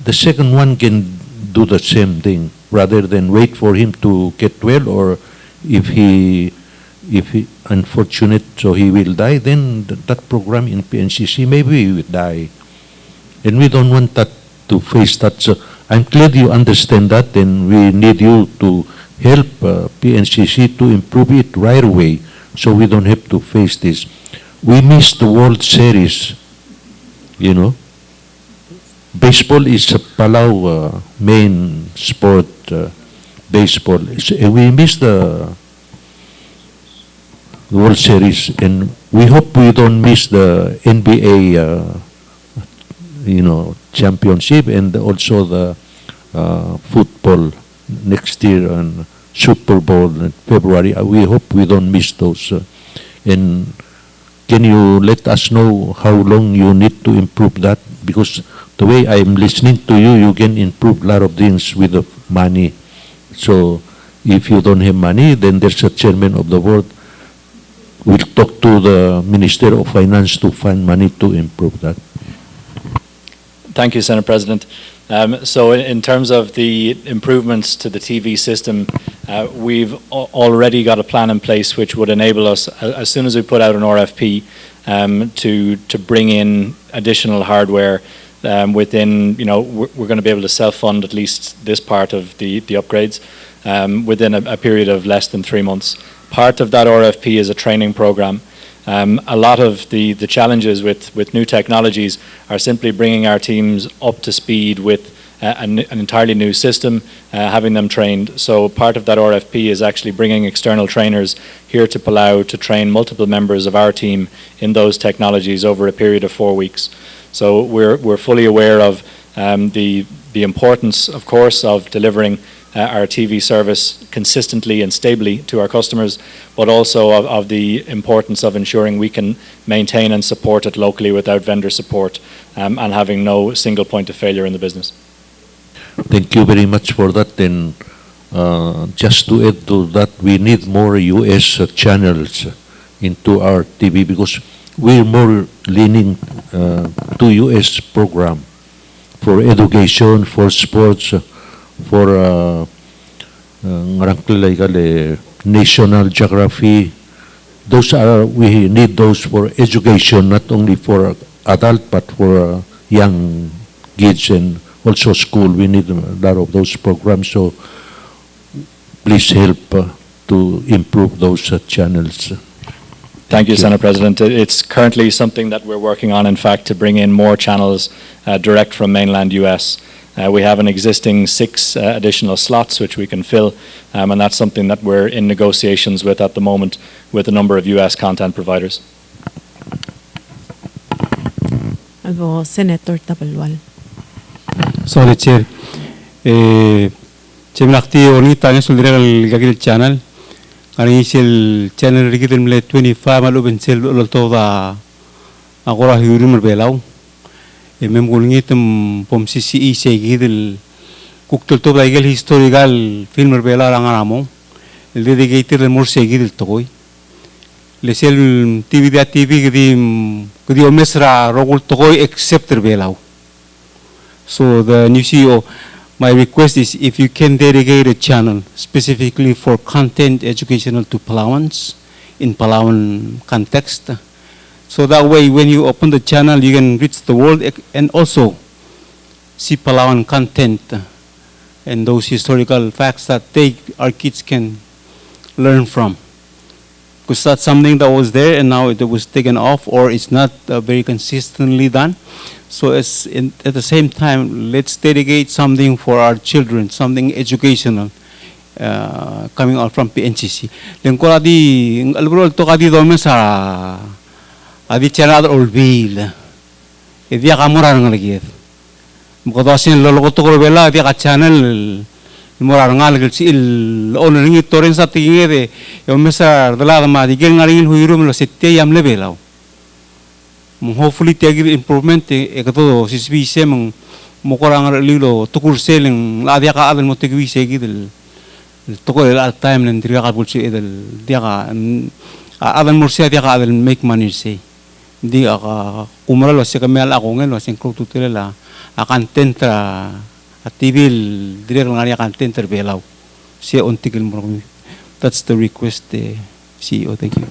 the second one can do the same thing rather than wait for him to get well, or if he unfortunate so he will die, then that program in Pncc maybe he will die. And we don't want that to face that. So I'm glad you understand that, and we need you to help Pncc to improve it right away so we don't have to face this. We missed the World Series, you know. Baseball is a Palau main sport, baseball. We missed the World Series, and we hope we don't miss the NBA, championship, and also the football next year. And Super Bowl in February. We hope we don't miss those. And can you let us know how long you need to improve that? Because the way I'm listening to you, you can improve a lot of things with the money. So if you don't have money, then there's a chairman of the board. We'll talk to the Minister of Finance to find money to improve that. Thank you, Senate President. So in terms of the improvements to the TV system, we've already got a plan in place which would enable us, as soon as we put out an RFP, to bring in additional hardware within, we're going to be able to self-fund at least this part of the upgrades within a period of less than 3 months. Part of that RFP is a training program. A lot of the challenges with new technologies are simply bringing our teams up to speed with an entirely new system, having them trained. So part of that RFP is actually bringing external trainers here to Palau to train multiple members of our team in those technologies over a period of 4 weeks. So we're fully aware of the importance, of course, of delivering our TV service consistently and stably to our customers, but also of the importance of ensuring we can maintain and support it locally without vendor support and having no single point of failure in the business. Thank you very much for that. And just to add to that, we need more US channels into our TV because we're more leaning to US program for education, for sports, for National Geography. We need those for education, not only for adult but for young kids and also school. We need a lot of those programs. So please help to improve those channels. Thank you, Senate President. It's currently something that we're working on, in fact, to bring in more channels direct from mainland US. We have an existing 6 additional slots which we can fill, and that's something that we're in negotiations with at the moment with a number of US content providers. Albo Senator Tabalwal. Sorry, Chair. Chimnakti ornita ng sulira gagil channel. Kani sil channel rigidin mle 25 maluben sel lolto da agora hiurim belau. Mem gulngitum Pncc segidil kuktul to bagel historical film bela rangaramo. El dedicated el mor segidil toy. Le sel TV da TV gdi omesra rogul toy except belau. So the new CEO, my request is if you can dedicate a channel specifically for content educational to Palauans in Palauan context. So that way when you open the channel you can reach the world and also see Palauan content and those historical facts that our kids can learn from. Because that's something that was there and now it was taken off or it's not very consistently done. So at the same time, let's dedicate something for our children, something educational coming out from Pncc. Lengkora di albrol to kadi dome sa adi channel olbil. Idia kamura ngalagit. Mukadasin lolo to ko bela dia ka channel morar ngal si il owner torren sa tinge de yomesa dala ma digel ngaringil huirum lo sette yam levelao. Hopefully take improvement ekato sisbi semang mokorang lilo tukur seleng ladia ka adal motegwi segidel toko el time len triga ka bulsi edel dia ka adal morsia dia ka adal make money say dia ka kumral wase ka mel ako ngel wase ko tutela akan tentra atibil direk ngari akan tentra belau sia ontigel mo. That's the request, CEO. Thank you.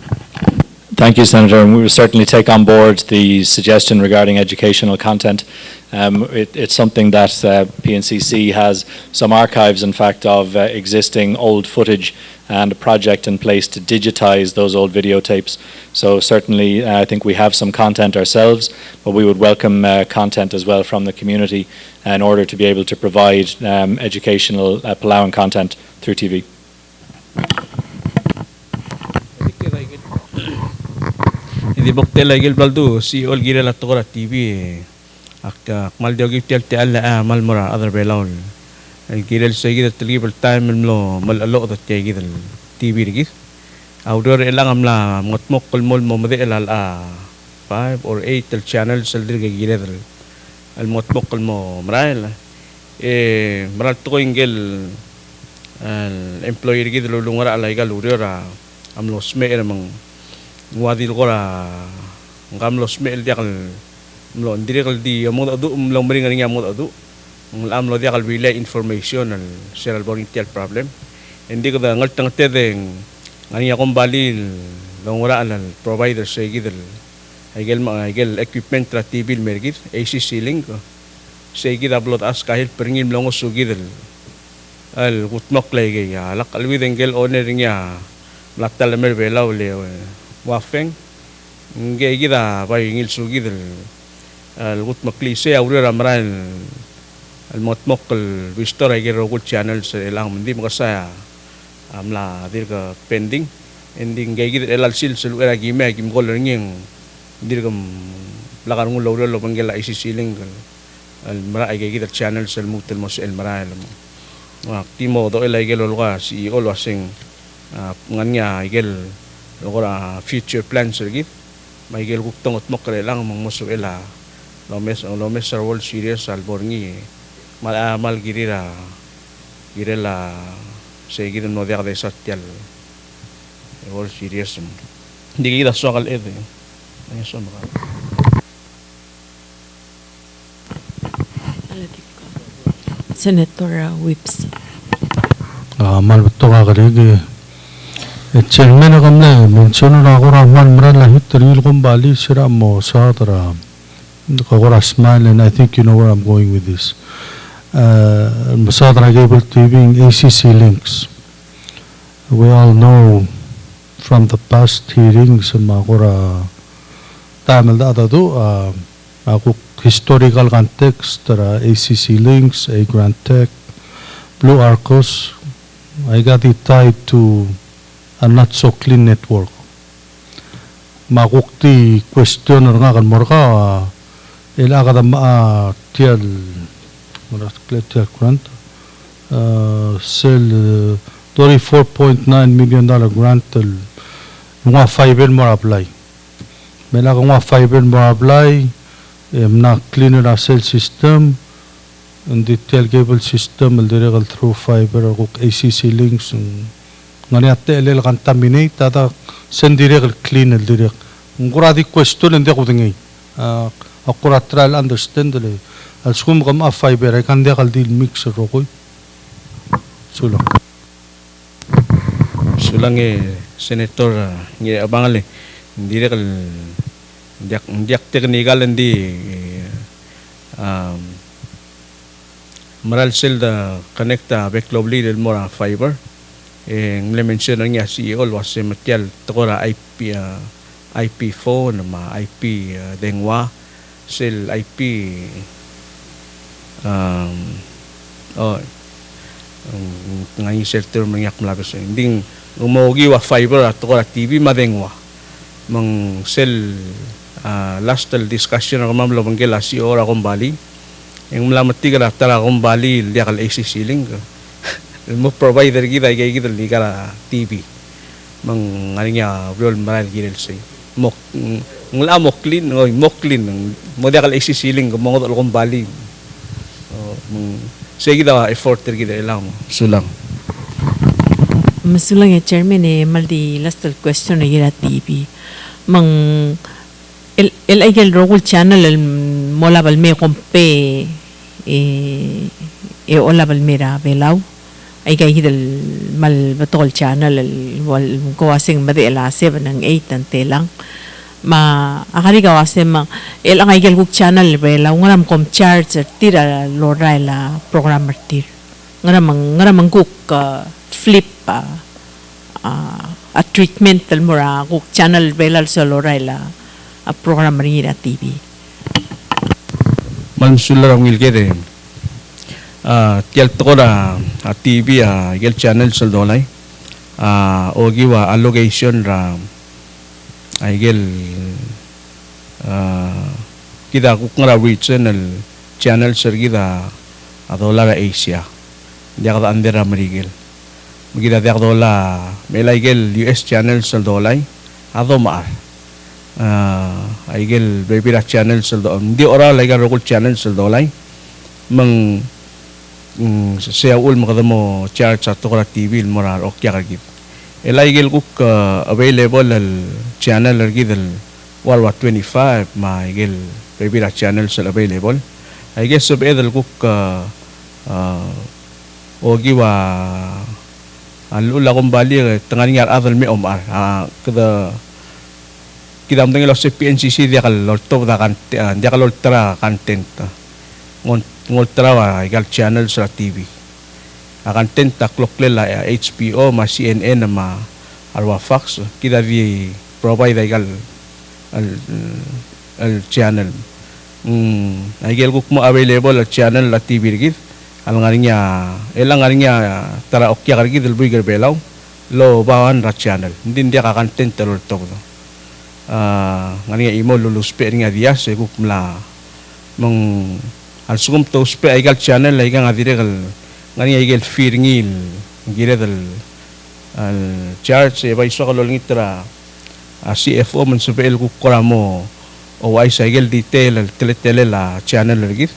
Thank you, Senator, and we will certainly take on board the suggestion regarding educational content. It's something that Pncc has some archives, in fact, of existing old footage and a project in place to digitize those old videotapes. So certainly I think we have some content ourselves, but we would welcome content as well from the community in order to be able to provide educational Palauan content through TV. Di boktel lagi baldu si ol gira la tokora TV ak mal diogi tel tel mal mora other belon الجيل السيد التلقيب التايم ملو ملألو تجيد التي في رجيس أودور إلا عملا مطمق المول ممضي إلى 5 or 8 الشانل سلدر جيل المطمق المو مرايل مرات تقول إنجيل الامبلوي رجيد لو لونغرا على إيجال ودورا عملو سمير من وادي الغرا عملو سمير ديال ملو ندير دي مود أدو ملو مرينا نيا مود أدو am lo dia kal relay information al serial boring tel problem hindi ko da ngal tang tedeng ngani akong bali longora al provider sa gidel agel equipment tra TV mergit ACC link sa gid upload as kahit peringin longo sugidel al gutmok lagi ya lak alwi dengel owner niya latal mer belaw le wafeng nge gida bay ngil sugidel al gutmok li se aurora maran المطمق البيستور هيجي روجل channels elang مندي مقصا amla dir ka pending ending gay gid elal sil selu era gime gim gol ngeng dir kam lakar ngul lawro lo bangela isisiling al mara ay gid channel sel mutel mos el mara el wa timo do elay gelo lo si ol wasing nganya igel logora future plans gid may gel guktong at mokre lang mong moso ela lo mes world series al borngi mal girira girela seguir no de satial world series digi da sogal ede ay son ba Senator Whips. 말부터 가그래게 chairman kamle mention agora one mrala hitril gombali sira mo sadra agora smile and I think you know where I'm going with this. Sadra cable TV ACC links. We all know from the past hearings magora tamil da do ako historical context ACC links a Grand Tech Blue Arcos I got it tied to a not so clean network. Makukti question nga kan morka ila kada ma tial morat tial grant sell $34.9 million grant nga fiber mo apply. Mela nga fiber mo apply na cleaner cell system and detail cable system al direct through fiber or ACC links ngani atte el contaminate tada sen direct clean el direct ngura di question ende ko dingi akura trial understand le al skum kam a fiber ay kan dekal di mix ro ko sulang senator ngi abangale direct diak technical ndi maral sel da connecta backlobly del mora fiber le mention niya CEO was material tokora IP phone ma IP dengwa sel IP ngai sector mangyak malabas ding umogi wa fiber at tokora TV madengwa mang sel last discussion ng mamlo bangela CEO ra kumbali yung mlamati ka tara kumbali dia kal ACC link mo provider kita kita liga TV mang ngarinya role maral gilel say mok ngla moklin oy moklin mo dia kal ACC link mo ngod kumbali sige kita effort kita ilang sulang Masulang chairman maldi last question na gira TV mang el aigel rogul channel el mola balme kompe ola balmera belaw ay kay hidal mal batol channel el wal kawasing madi ala 7 ng 8 ante lang ma akari kawasing mang el ang aigel guk channel belaw ngaram kom charge tira loray la programmer tir ngaram guk flip a treatment el mura guk channel belal sa loray la a program rin TV. Malsular ang ilgede. Tial tokora a TV gel channel sa dolay. Ogiwa allocation ra ay gel kita kukngra regional channel sa gida a dolar Asia. dia ka andera marigel magida dia dola melaigel US channel sal dolay ado maar aigel bebira channel sal do di ora laiga rokul channel sal dolay mang saya ul makadamo charge at tukara TV morar okya kagit elaigel kuk available al channel argid al Walwa 25 maigel bebira channel sal available I guess sub edel kuk ogi wa alula kumbali tengani ngar adal me omar kada kita mtengelo se PNCC dia kal lorto da kan dia kal lortra content ngoltra wa igal channel sa TV akan tenta klokle la HBO ma CNN ma arwa Fox kita di provide igal al channel igal kuk mo available al channel la TV rigid al ngarinya elang ngarinya tara okya rigid al buigar belaw lo bawan ra channel hindi dia ka content lorto ngarinya imo luluspe nga dia se kuk mla mong al sugum to spe igal channel iga ngadire gal ngani igal firngil gire dal al charge e bay so kalol ngitra CFO man subel ku koramo o ay sa igal detail al teletele la channel rigit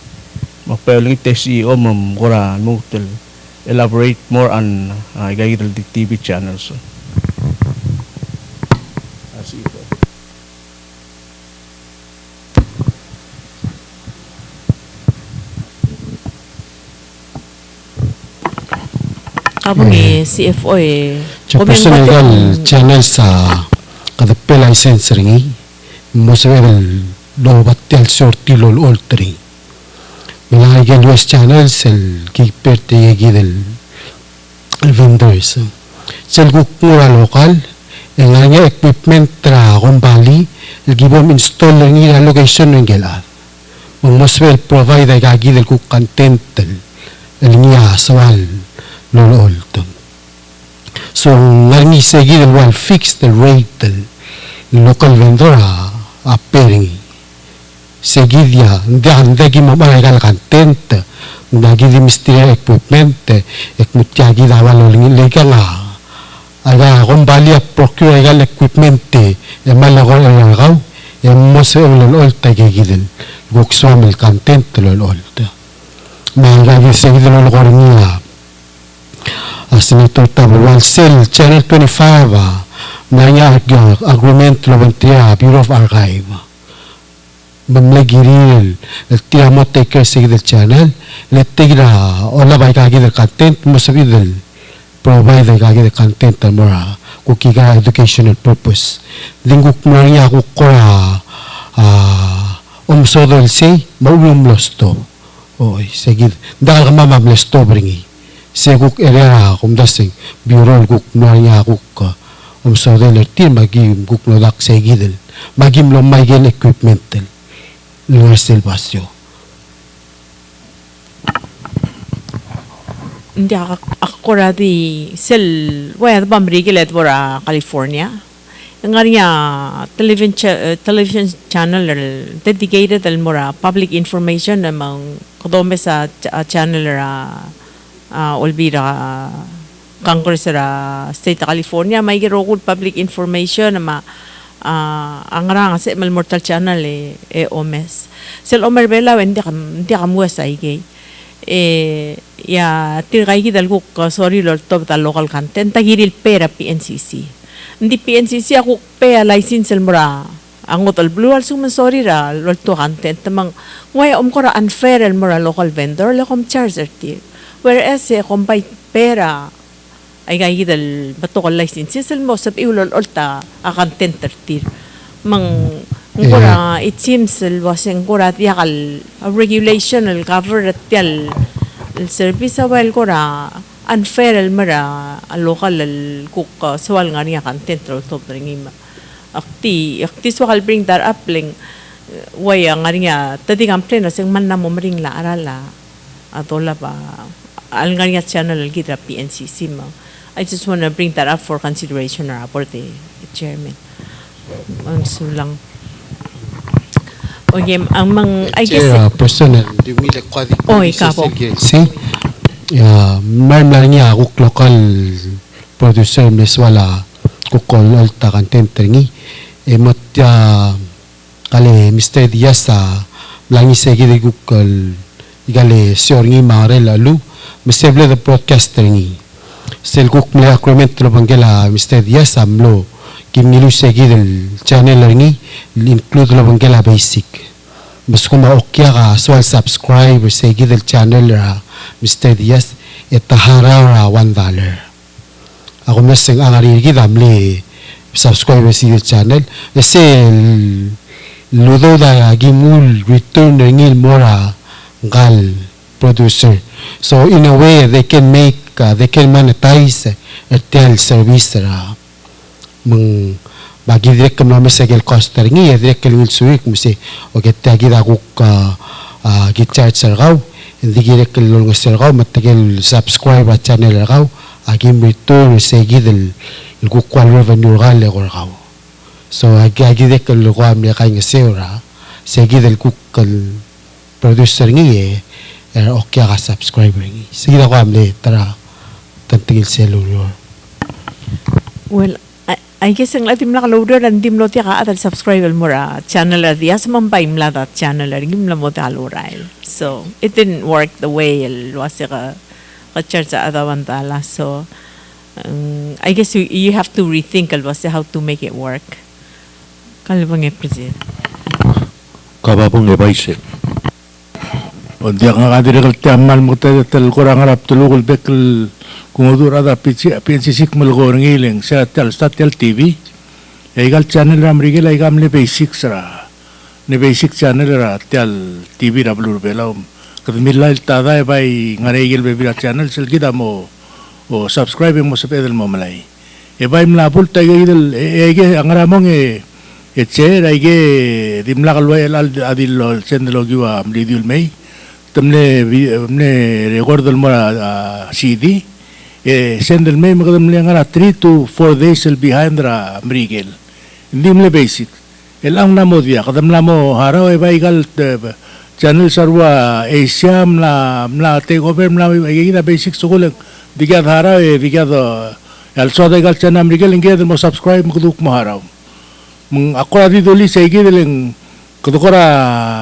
mapel ngite CEO mam gora mutel elaborate more on igal TV channels Kabung CFO Chairperson igal channel sa kadapel license ringi mosvel lo batel sorti lol oltri mila igal US channel sel kiperte yegi del vendors sel kukura lokal enganya equipment tra kumbali el gibom install ringi la location ngela mosvel provide gagi del kuk content el niya sawal lol to so ngangi segi del wal fix the rate del local vendor a pering segi dia ndagi mama gal content ndagi di misteri equipment ek mutiagi da wal lega la aga gombali a procure gal equipment e mala gol gau e mose lol tagi del gokswam el content lol ma ga segi del lol gornia Senator Tabuan Cell Channel 25 nanya agreement lo Bureau of Archive bamlagiril el tiamo take sig del channel le tegra ola bai kagi del content mo sabi del provide kagi del content mora kukiga educational purpose dinguk nanya ko kora so del say maulum losto oy segid dal mama losto bringi seguk area kumdasing bureau guk noya guk sodel tin magim guk nodak segidel magim lo maigel equipment tel luesel basyo ndia akora di sel waya bamrigel edbora California ngariya television channel dedicated al mora public information among kodome sa channel olbira Congress ra State of California may girokul public information na angrang sa mal mortal channel omes sel omer bela hindi kamuas ay gay ya tirgay gidalguk sorry lord top ta local content tagiril pera PNCC hindi PNCC ako pera license el mura angot al blue al suman sorry ra lord to content tamang way ko ra unfair el mura local vendor lakom charger ti whereas kumpay pera ay gaya dal bato ko licenses mo sa iulol olta akan tentertir mang ngura it seems waseng kura tiakal regulation al cover tial el service awal kura unfair al mara al local al cook sawal nga niya kan tentro to bringim akti swakal bring that up ling way nga niya tadi complain sing man na mo ring la arala atola pa al nga niya channel al kita PNCC mo. I just want to bring that up for consideration or report the chairman. So lang. Okay, ang mang I guess personal di mi le kwadi ikaw po. see Marmar niya kuk local producer meswala kukol alta content ringi. Emot kali Mr. Diaz langi segi de kukol igale siorngi mare lalu meseble the broadcast ringi. Sel kuk mele agreement lo bangela Mr. Diaz amlo kimnilu segi del channel ringi include lo bangela basic. Mas kuma okya ka swal subscribe segi del channel ra Mr. Diaz etahara ra $1. Ako meseng angari gi damli subscribe segi del channel. Ese ludo da gimul return ringil mora gal producer. So in a way they can monetize Airtel service ra meng bagi direct kam namin sa gel cost ringi direct kalingil suik musi o get tagi da kuk git charge sargaw hindi direct kalingil sargaw matagel subscribe at channel sargaw agim return sa gidel kuk kwal revenue gal sargaw so agi direct kalingil ko amya kay ngasira sa gidel kuk producer ringi okay ka subscriber ringi sige ko amle tara tantingil cellular. Well, I guess ang latim na loader and dim lo tiya ka atal subscribe mura channel diya sa mambay mla that channel ringim la mo taluray. So it didn't work the way it was ka charge sa adawantala. So I guess you have to rethink how to make it work. Kalbang president. Kababong ebaise. O diya nga kadirikal tiyaman mo tayo kurang harap tulukul bekal kumudur ada Pncc malgorang iling sa Tel TV igal channel ram rigel igam le basic ra ne basic channel ra Tel TV ra blur belaum kadmilla tada bai ngaregel bebira channel sel gida mo o subscribe mo sa pedal mo malay bai mlapul tayo idel ege angaramong che ege dimla kalwa al adil channel giwa amlidul may tamne record mo CD send el may magdam le ngara 3 to 4 days el behind ra mrigel hindi mle basic el ang namo dia kadam namo haraw ba igal channel sarwa Asia mla take over mla igida basic sukulang diga haraw diga el so igal channel mrigel inged mo subscribe mo duk mo haraw mung ako di doli sa igidelen kudukora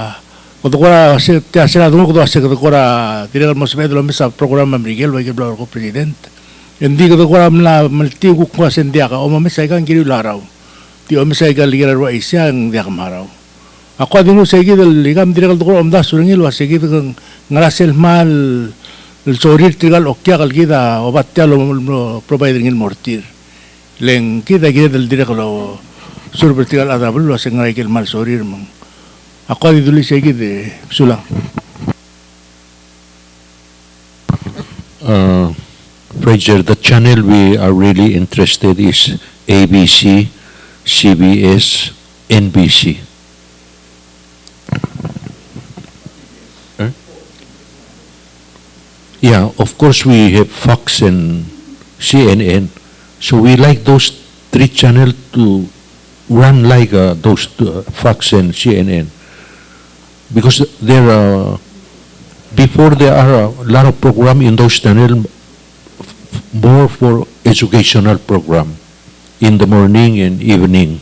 sila dungo kudo asa kudukora tidak mo sa sa programa mrigel wa igel ko president hindi kudukora mla malti ko ko sendia ka o mamesa ikan kiri laraw ti o mamesa ikan ligar wa isya ang dia kamaraw ako din mo sa igidel ligam tidak kudukora omda surngil wa sa igidel ngarasel mal sorir tigal okya kal kita obatya lo provider ngil mortir leng kita igidel tidak lo sur vertical adabul wa sa ngaraikil mal sorir mong ako di duli sa igid sulang. Fraser, the channel we are really interested is ABC, CBS, NBC. Yeah, of course we have Fox and CNN, so we like those three channels to run like those Fox and CNN. Because there are before there are a lot of program in those channels more for educational program in the morning and evening.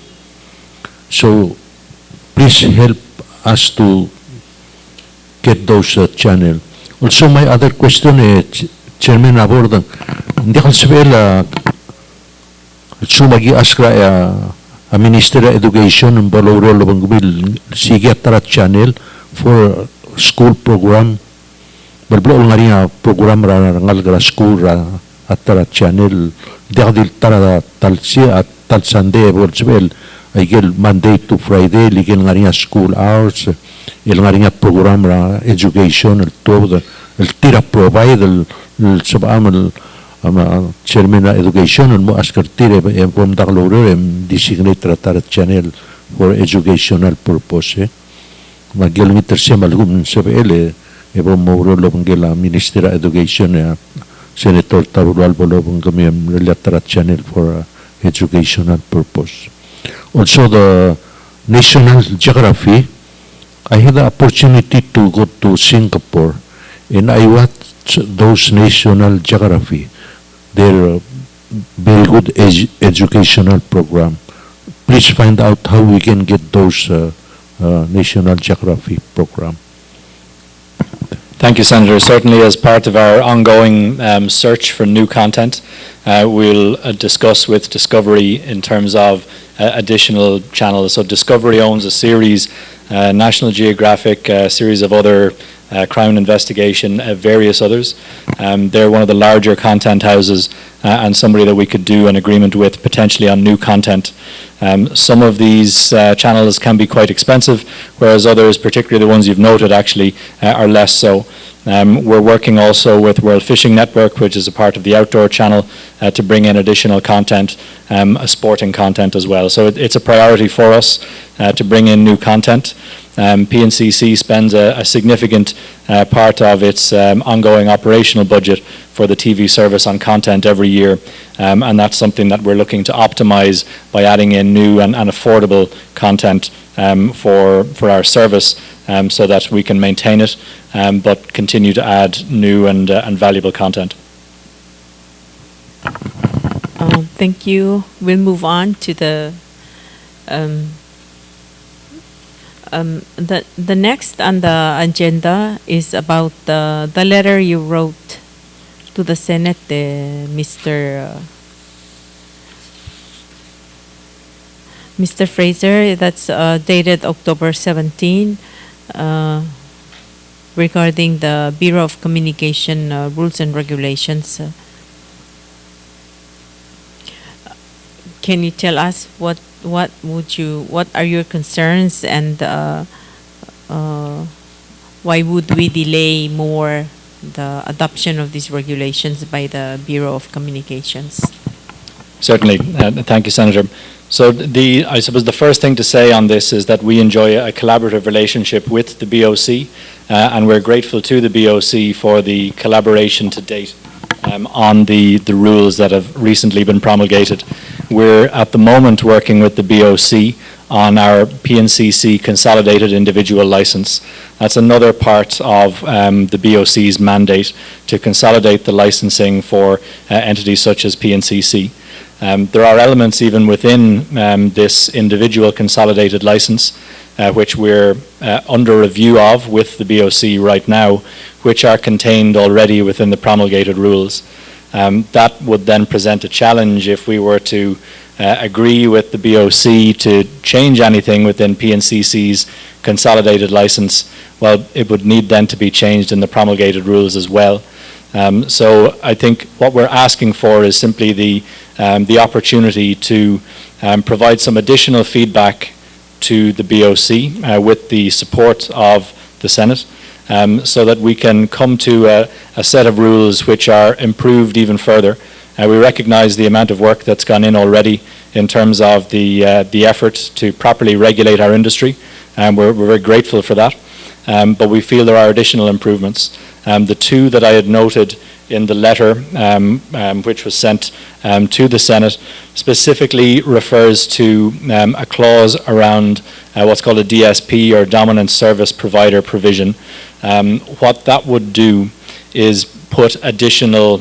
So please help us to get those channel. Also my other question Chairman Abordan, hindi ko sabihin sumagi askra a Minister of Education ng Baloro Lobangbil sige atara channel for school program balblo nga rin program ra ngal gra school ra atara channel dil tara talsi at tal Sunday bolsbel ay gel Monday to Friday ligel nga rin school hours il nga rin program ra education el tira provide el sabam Chairman na Education mo askartire from Dakloro designate tratar channel for educational purpose. Mag-kilometer siya malgum sa PL po mauro lobang gila Minister of Education Senator Tarural Bolobong kami tratar channel for educational purpose. Also the National Geography, I had the opportunity to go to Singapore and I those national geography. They're a very good educational program. Please find out how we can get those national geography program. Thank you, Senator. Certainly, as part of our ongoing search for new content, we'll discuss with Discovery in terms of additional channels. So Discovery owns a series, National Geographic, a series of other Crown Investigation, various others. They're one of the larger content houses and somebody that we could do an agreement with potentially on new content. Some of these channels can be quite expensive, whereas others, particularly the ones you've noted, actually are less so. We're working also with World Fishing Network, which is a part of the Outdoor Channel, to bring in additional content, sporting content as well. So it's a priority for us to bring in new content. Pncc spends a significant part of its ongoing operational budget for the TV service on content every year, and that's something that we're looking to optimize by adding in new and affordable content for our service, so that we can maintain it, but continue to add new and valuable content. Thank you. We'll move on to the next on the agenda is about the letter you wrote to the Senate, Mr. Fraser, that's dated October 17, regarding the Bureau of Communication rules and regulations. Can you tell us what are your concerns, and why would we delay more the adoption of these regulations by the Bureau of Communications? Certainly. Thank you, Senator. So I suppose the first thing to say on this is that we enjoy a collaborative relationship with the BOC, and we're grateful to the BOC for the collaboration to date on the rules that have recently been promulgated. We're at the moment working with the BOC on our Pncc consolidated individual license. That's another part of the BOC's mandate to consolidate the licensing for entities such as Pncc. There are elements even within this individual consolidated license which we're under review of with the BOC right now, which are contained already within the promulgated rules. That would then present a challenge if we were to agree with the BOC to change anything within Pnccc's consolidated license. Well, it would need then to be changed in the promulgated rules as well. So I think what we're asking for is simply the opportunity to provide some additional feedback to the BOC with the support of the Senate, so that we can come to a set of rules which are improved even further. We recognize the amount of work that's gone in already in terms of the effort to properly regulate our industry, and we're very grateful for that. But we feel there are additional improvements. The two that I had noted in the letter which was sent to the Senate specifically refers to a clause around what's called a DSP, or Dominant Service Provider provision. What that would do is put additional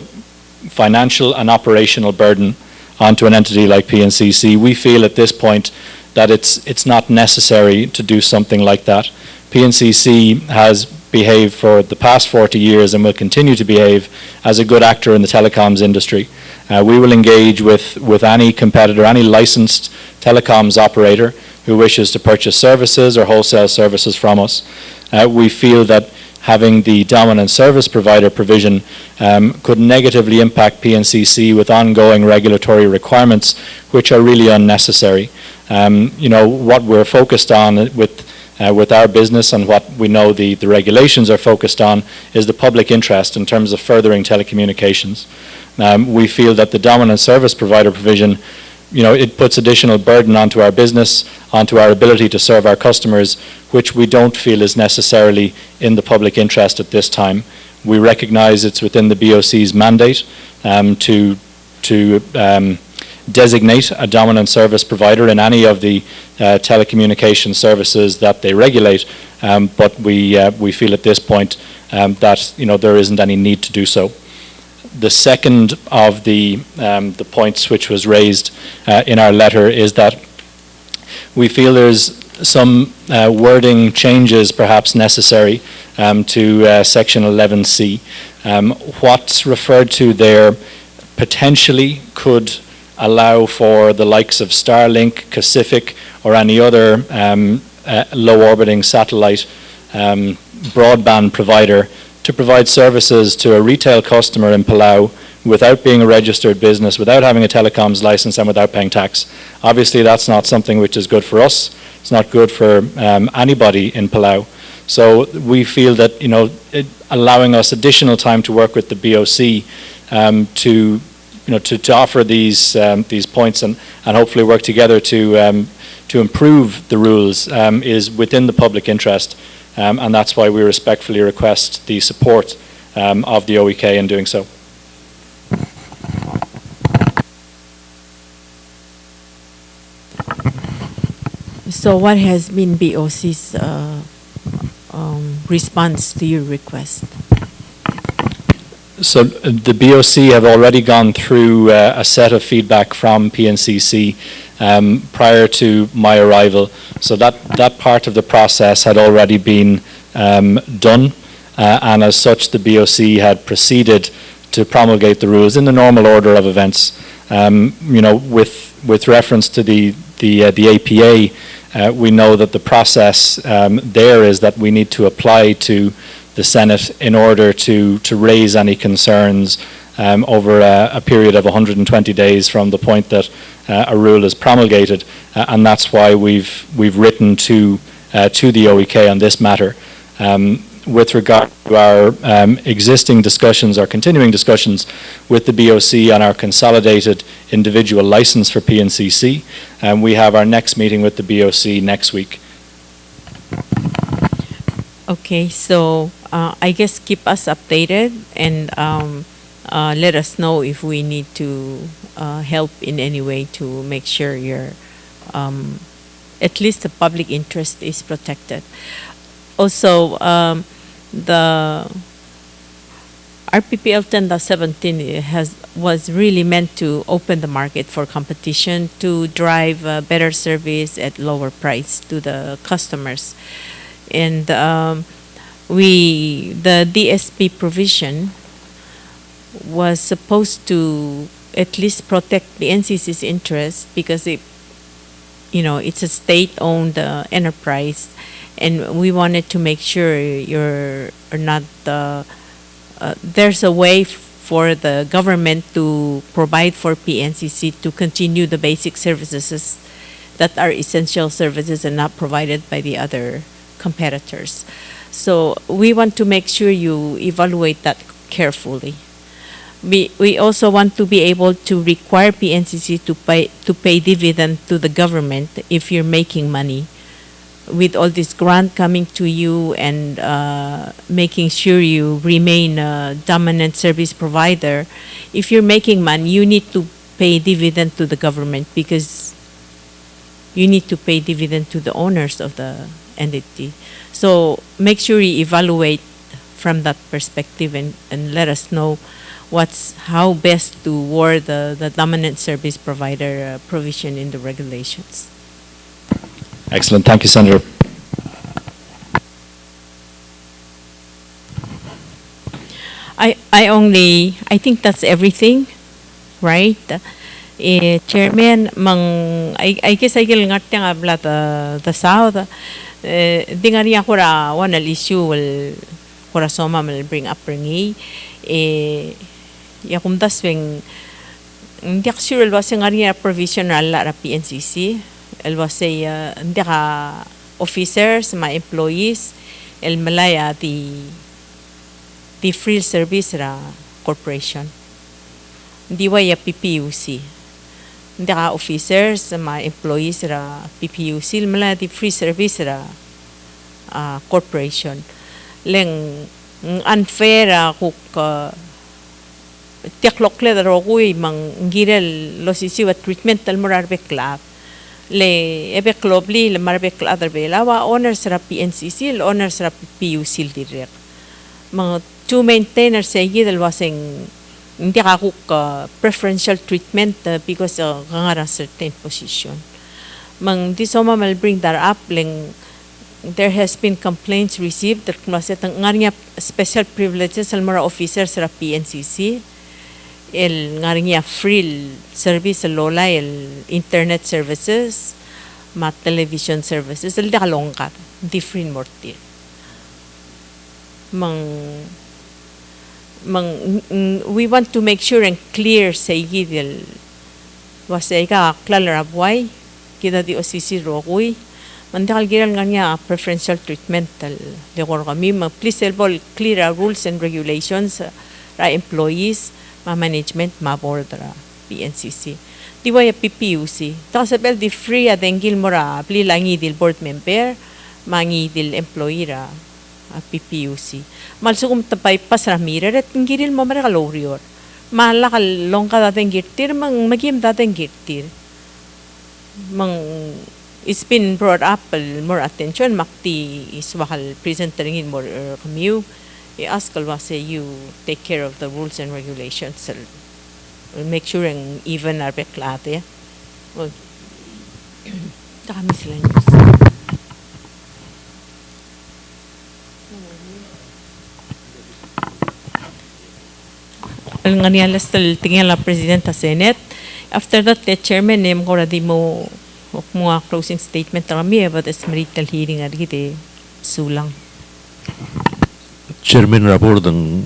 financial and operational burden onto an entity like Pncc. We feel at this point that it's not necessary to do something like that. Pncc has behaved for the past 40 years and will continue to behave as a good actor in the telecoms industry. We will engage with any competitor, any licensed telecoms operator who wishes to purchase services or wholesale services from us. We feel that having the Dominant Service Provider provision could negatively impact Pncc with ongoing regulatory requirements which are really unnecessary. You know, what we're focused on with our business, and what we know the regulations are focused on, is the public interest in terms of furthering telecommunications. We feel that the Dominant Service Provider provision, you know, it puts additional burden onto our business, onto our ability to serve our customers, which we don't feel is necessarily in the public interest at this time. We recognize it's within the BOC's mandate to designate a dominant service provider in any of the telecommunication services that they regulate, but we feel at this point that there isn't any need to do so. The second of the points which was raised in our letter is that we feel there's some wording changes perhaps necessary to Section 11C. What's referred to there potentially could allow for the likes of Starlink, Pacific, or any other low-orbiting satellite broadband provider to provide services to a retail customer in Palau without being a registered business, without having a telecoms license, and without paying tax. Obviously, that's not something which is good for us. It's not good for anybody in Palau. So we feel that allowing us additional time to work with the BOC to offer these points and hopefully work together to improve the rules is within the public interest, and that's why we respectfully request the support of the OEK in doing so. So what has been BOC's response to your request? So the BOC have already gone through a set of feedback from Pncc prior to my arrival. So that part of the process had already been done, and as such the BOC had proceeded to promulgate the rules in the normal order of events. With reference to the APA, we know that the process there is that we need to apply to the Senate in order to raise any concerns over a period of 120 days from the point that a rule is promulgated, and that's why we've written to the OEK on this matter. With regard to our existing discussions, our continuing discussions with the BOC on our consolidated individual license for Pncc, we have our next meeting with the BOC next week. Okay, so I guess keep us updated and let us know if we need to help in any way to make sure your at least the public interest is protected. Also, the RPPL 10.17 was really meant to open the market for competition to drive better service at lower price to the customers. And the DSP provision was supposed to at least protect the NCC's interest because it's a state-owned enterprise, and we wanted to make sure you're not there's a way for the government to provide for PNCC to continue the basic services that are essential services and not provided by the other competitors. So we want to make sure you evaluate that carefully. We also want to be able to require PNCC to pay dividend to the government if you're making money. With all this grant coming to you and making sure you remain a dominant service provider, if you're making money, you need to pay dividend to the government because you need to pay dividend to the owners of the entity. So make sure you evaluate from that perspective and let us know how best to word the dominant service provider provision in the regulations. Excellent. Thank you, Senator. I think that's everything, right? Chairman, I guess I will not habla the South. Dingaria kura one issue will kura soma will bring up ringi. Yakum daswing hindi sure was ngaria provisional la PNCC. El was hindi ka officers, my employees, el malaya the free service ra corporation. Hindi wa ya PPUC. Hindi ka officers, my employees ra PPUC, el malaya the free service ra corporation. Leng unfair kuk tiaklokle darogui mang girel lo sisiwa treatment tal morar beklab le ebe globally le marbek other bela wa honor sera PNCC le honor sera PUC direct mga to maintainer sa del waseng hindi ako preferential treatment because ngara certain position mang disoma mal bring that up leng there has been complaints received that klaset ang ngariya special privileges sa mga officers sa PNCC el ngariya free service lola el internet services ma television services el dakalongkat different mortir we want to make sure and clear sa igidel wasay ka klalrabway kita di OCC rokoy mandakal giral nga niya preferential treatment tal dekor kami please elbol clear rules and regulations ra employees ma management ma board ra PNCC di wa ya PPUC ta sabel di free adengil mora pli langi dil board member mangi dil employee ra PPUC malsugum tapay pas ra mirer at ngiril mo mara kalorior malakal long ka dating girtir magim dating girtir it's been brought up more attention makti iswakal presentering in more commute I ask kalwa say you take care of the rules and regulations so make sure and even are beklate kami sila news al ngani alas tingin la presidenta Senate after that the chairman name ko di mo mga closing statement kami about this marital hearing argite sulang Chairman rapor ng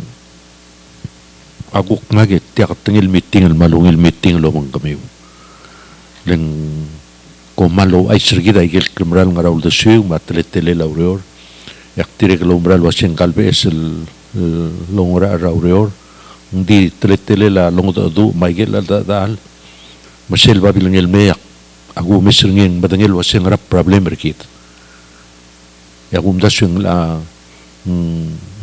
aguk ngagit tiyak tingil meeting malungil meeting lo mang kami leng ko malo ay sirgida igel kriminal nga raul de suyo matletele laurior yak tire klomral waseng kalbe es longra raurior hindi tletele la longo do maigel la dal masel babilang el meyak aku mesringin badangel waseng rap problem rekit yakum dasyeng la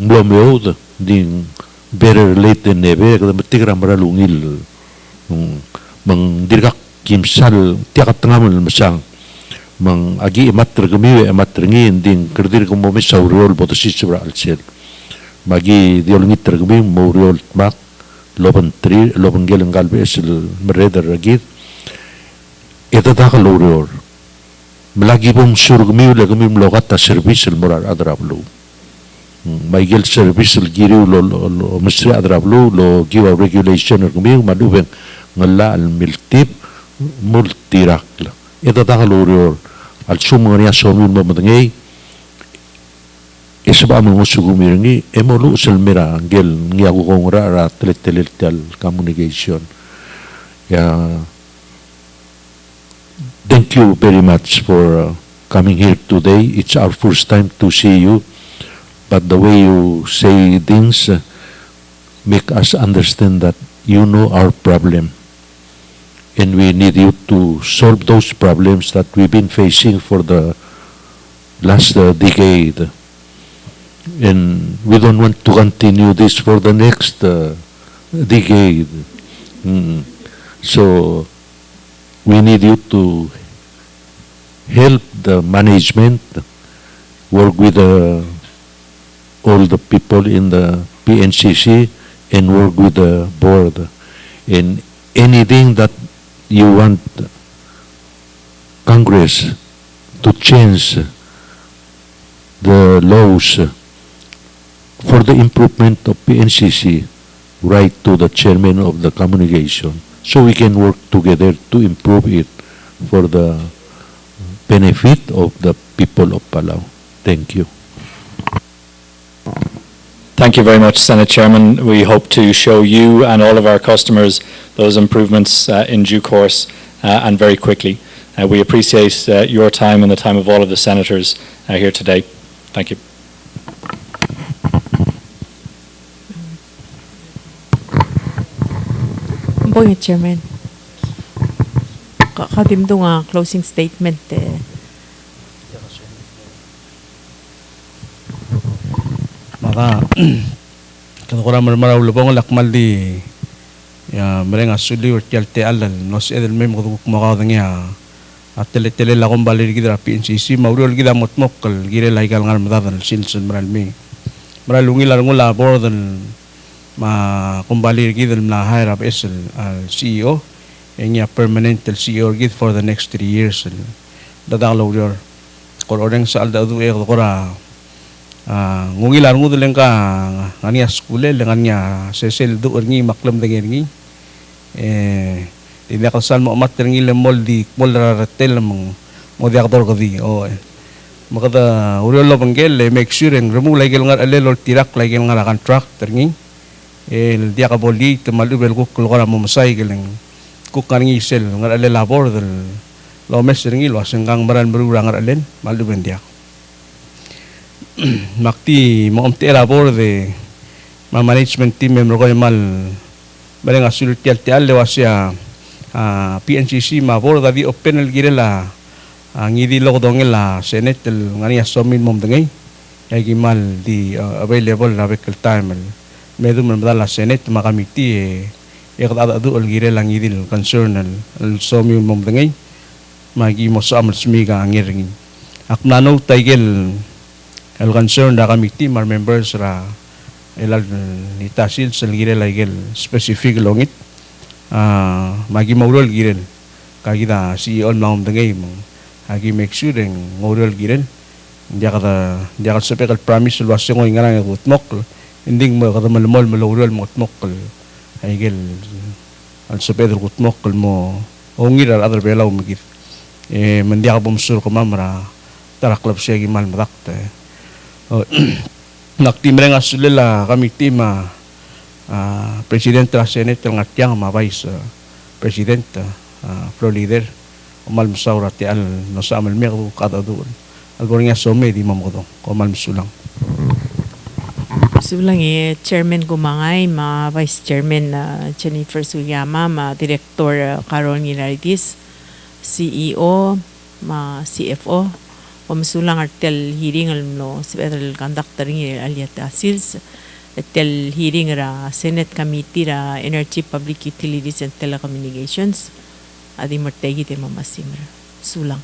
mlomeo ding better late than never kada matigram ralungil mang dirgak kimsal tiakat tangamul masang mang agi ematr gamiwe ematringin ding kerdir ko mo mesauriol botosis sobra alsel magi diolngit tergami moriol mak loban geleng galbe esel mereder ragit eta ta kalorior melagi bom surgmi le gami mlogat ta service el morar adrablu Michael service giriw lo mesti adrablu lo giwa regulation gumi madubeng ngala al miltip multirak eta ta kalorior al sumangnya somil mo madangay isba mo sugumirngi emolu selmera gel ngiagu kongra ra teletel communication ya thank you very much for coming here today. It's our first time to see you, but the way you say things make us understand that you know our problem and we need you to solve those problems that we've been facing for the last decade, and we don't want to continue this for the next decade. So we need you to help the management work with all the people in the PNCC and work with the board. And anything that you want Congress to change the laws for the improvement of PNCC, write to the chairman of the communication so we can work together to improve it for the benefit of the people of Palau. Thank you. Thank you very much, Senate Chairman. We hope to show you and all of our customers those improvements in due course and very quickly. We appreciate your time and the time of all of the senators here today. Thank you. Boy, Chairman. Kakadimdo nga closing statement Maka kada ko ramar marawlo pong lakmal di ya merenga suliur tialte alal nos edel mem ko kumakaw ya at tele la kumbali gidra PNCC mauriol gida motmokal gire laigal ngal madadan silsun maral mi maral ungila ngula bordan ma kumbali gidel na hire up esel al CEO enya permanent CEO gid for the next 3 years dadang lawyer kor oreng sa alda du e kora ngungilar ngudelen ka ngania skule ngania sesel du ngi maklam dengan ngi di kalsal mo amat ngile moldi molratel mong modiaktor kadi makada uriol lo banggel make sure en remu lagi ngar alel tirak lagi ngar contract terni dia ka boldi temalu bel ko kolora mo masay geleng ko kangi sel ngar alel labor del lo mes ngi lo senggang baran beru ngar alen malu bendia makti mo amte labor de ma management team member ko mal bareng asul tial lewasya PNCC mabor dadi open el girela ngidi lo dongela senate ngani asomin mom dengay ay mal di available na vehicle time medum madala senate makamiti kada adu el girela ngidi concern el somin mom dengay magi mo sa amal smiga ngirngi aknano taigel el concern da committee mar members ra elal nitasil sel girela igel specific longit magi maurol girel kagida CEO maum dengay mo agi make sure deng maurol girel dia kata sepekal promise luas ngo ngarang utmok inding mo kata malmol malurol mo utmok ay gel al sepedro utmok mo ongir al other belaw magit mandia ka bumsur ko mamra taraklab siya gimal madakte naktimreng asulela kami tima Presidente la Senate ng atyang ma Vice Presidente Floor Leader umal musaura ti al no sa amal meko kada doon algoritma some di mamodo umal musulang sulang chairman gumangay ma vice chairman Jennifer Suyama ma director Carol Nilaritis CEO ma CFO musulang artel hearing no federal conductor ni aliat asils tel hearing ra Senate Committee ra Energy Public Utilities and Telecommunications adi mortegi te mamasimra sulang